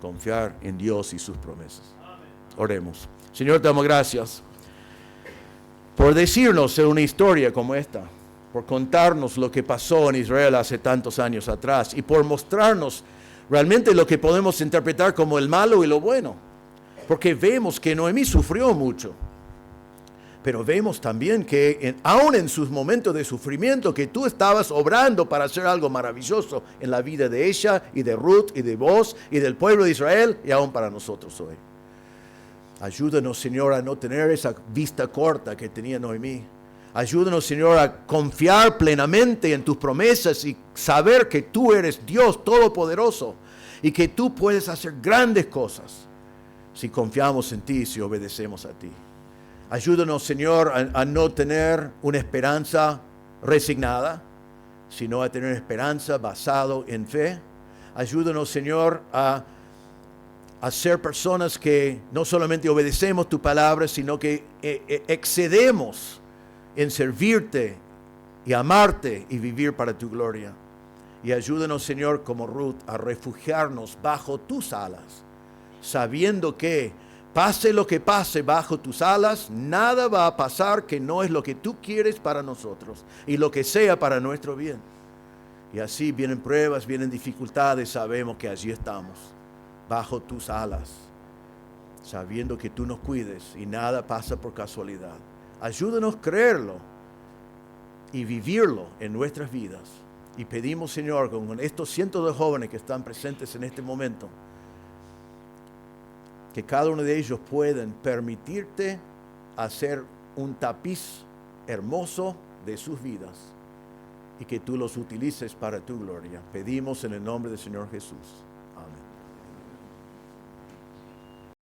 confiar en Dios y sus promesas. Oremos. Señor, te damos gracias por decirnos una historia como esta, por contarnos lo que pasó en Israel hace tantos años atrás y por mostrarnos realmente lo que podemos interpretar como el malo y lo bueno. Porque vemos que Noemí sufrió mucho, pero vemos también que aún en sus momentos de sufrimiento, que tú estabas obrando para hacer algo maravilloso en la vida de ella y de Ruth y de vos y del pueblo de Israel y aún para nosotros hoy. Ayúdanos, Señor, a no tener esa vista corta que tenía Noemí. Ayúdanos, Señor, a confiar plenamente en tus promesas y saber que tú eres Dios Todopoderoso y que tú puedes hacer grandes cosas si confiamos en ti y si obedecemos a ti. Ayúdanos, Señor, a no tener una esperanza resignada, sino a tener esperanza basada en fe. Ayúdanos, Señor, a ser personas que no solamente obedecemos tu palabra, sino que excedemos en servirte y amarte y vivir para tu gloria. Y ayúdanos, Señor, como Ruth, a refugiarnos bajo tus alas, sabiendo que pase lo que pase bajo tus alas, nada va a pasar que no es lo que tú quieres para nosotros y lo que sea para nuestro bien. Y así vienen pruebas, vienen dificultades, sabemos que allí estamos, bajo tus alas, sabiendo que tú nos cuides y nada pasa por casualidad. Ayúdanos a creerlo y vivirlo en nuestras vidas. Y pedimos, Señor, con estos cientos de jóvenes que están presentes en este momento, que cada uno de ellos puedan permitirte hacer un tapiz hermoso de sus vidas y que tú los utilices para tu gloria. Pedimos en el nombre del Señor Jesús.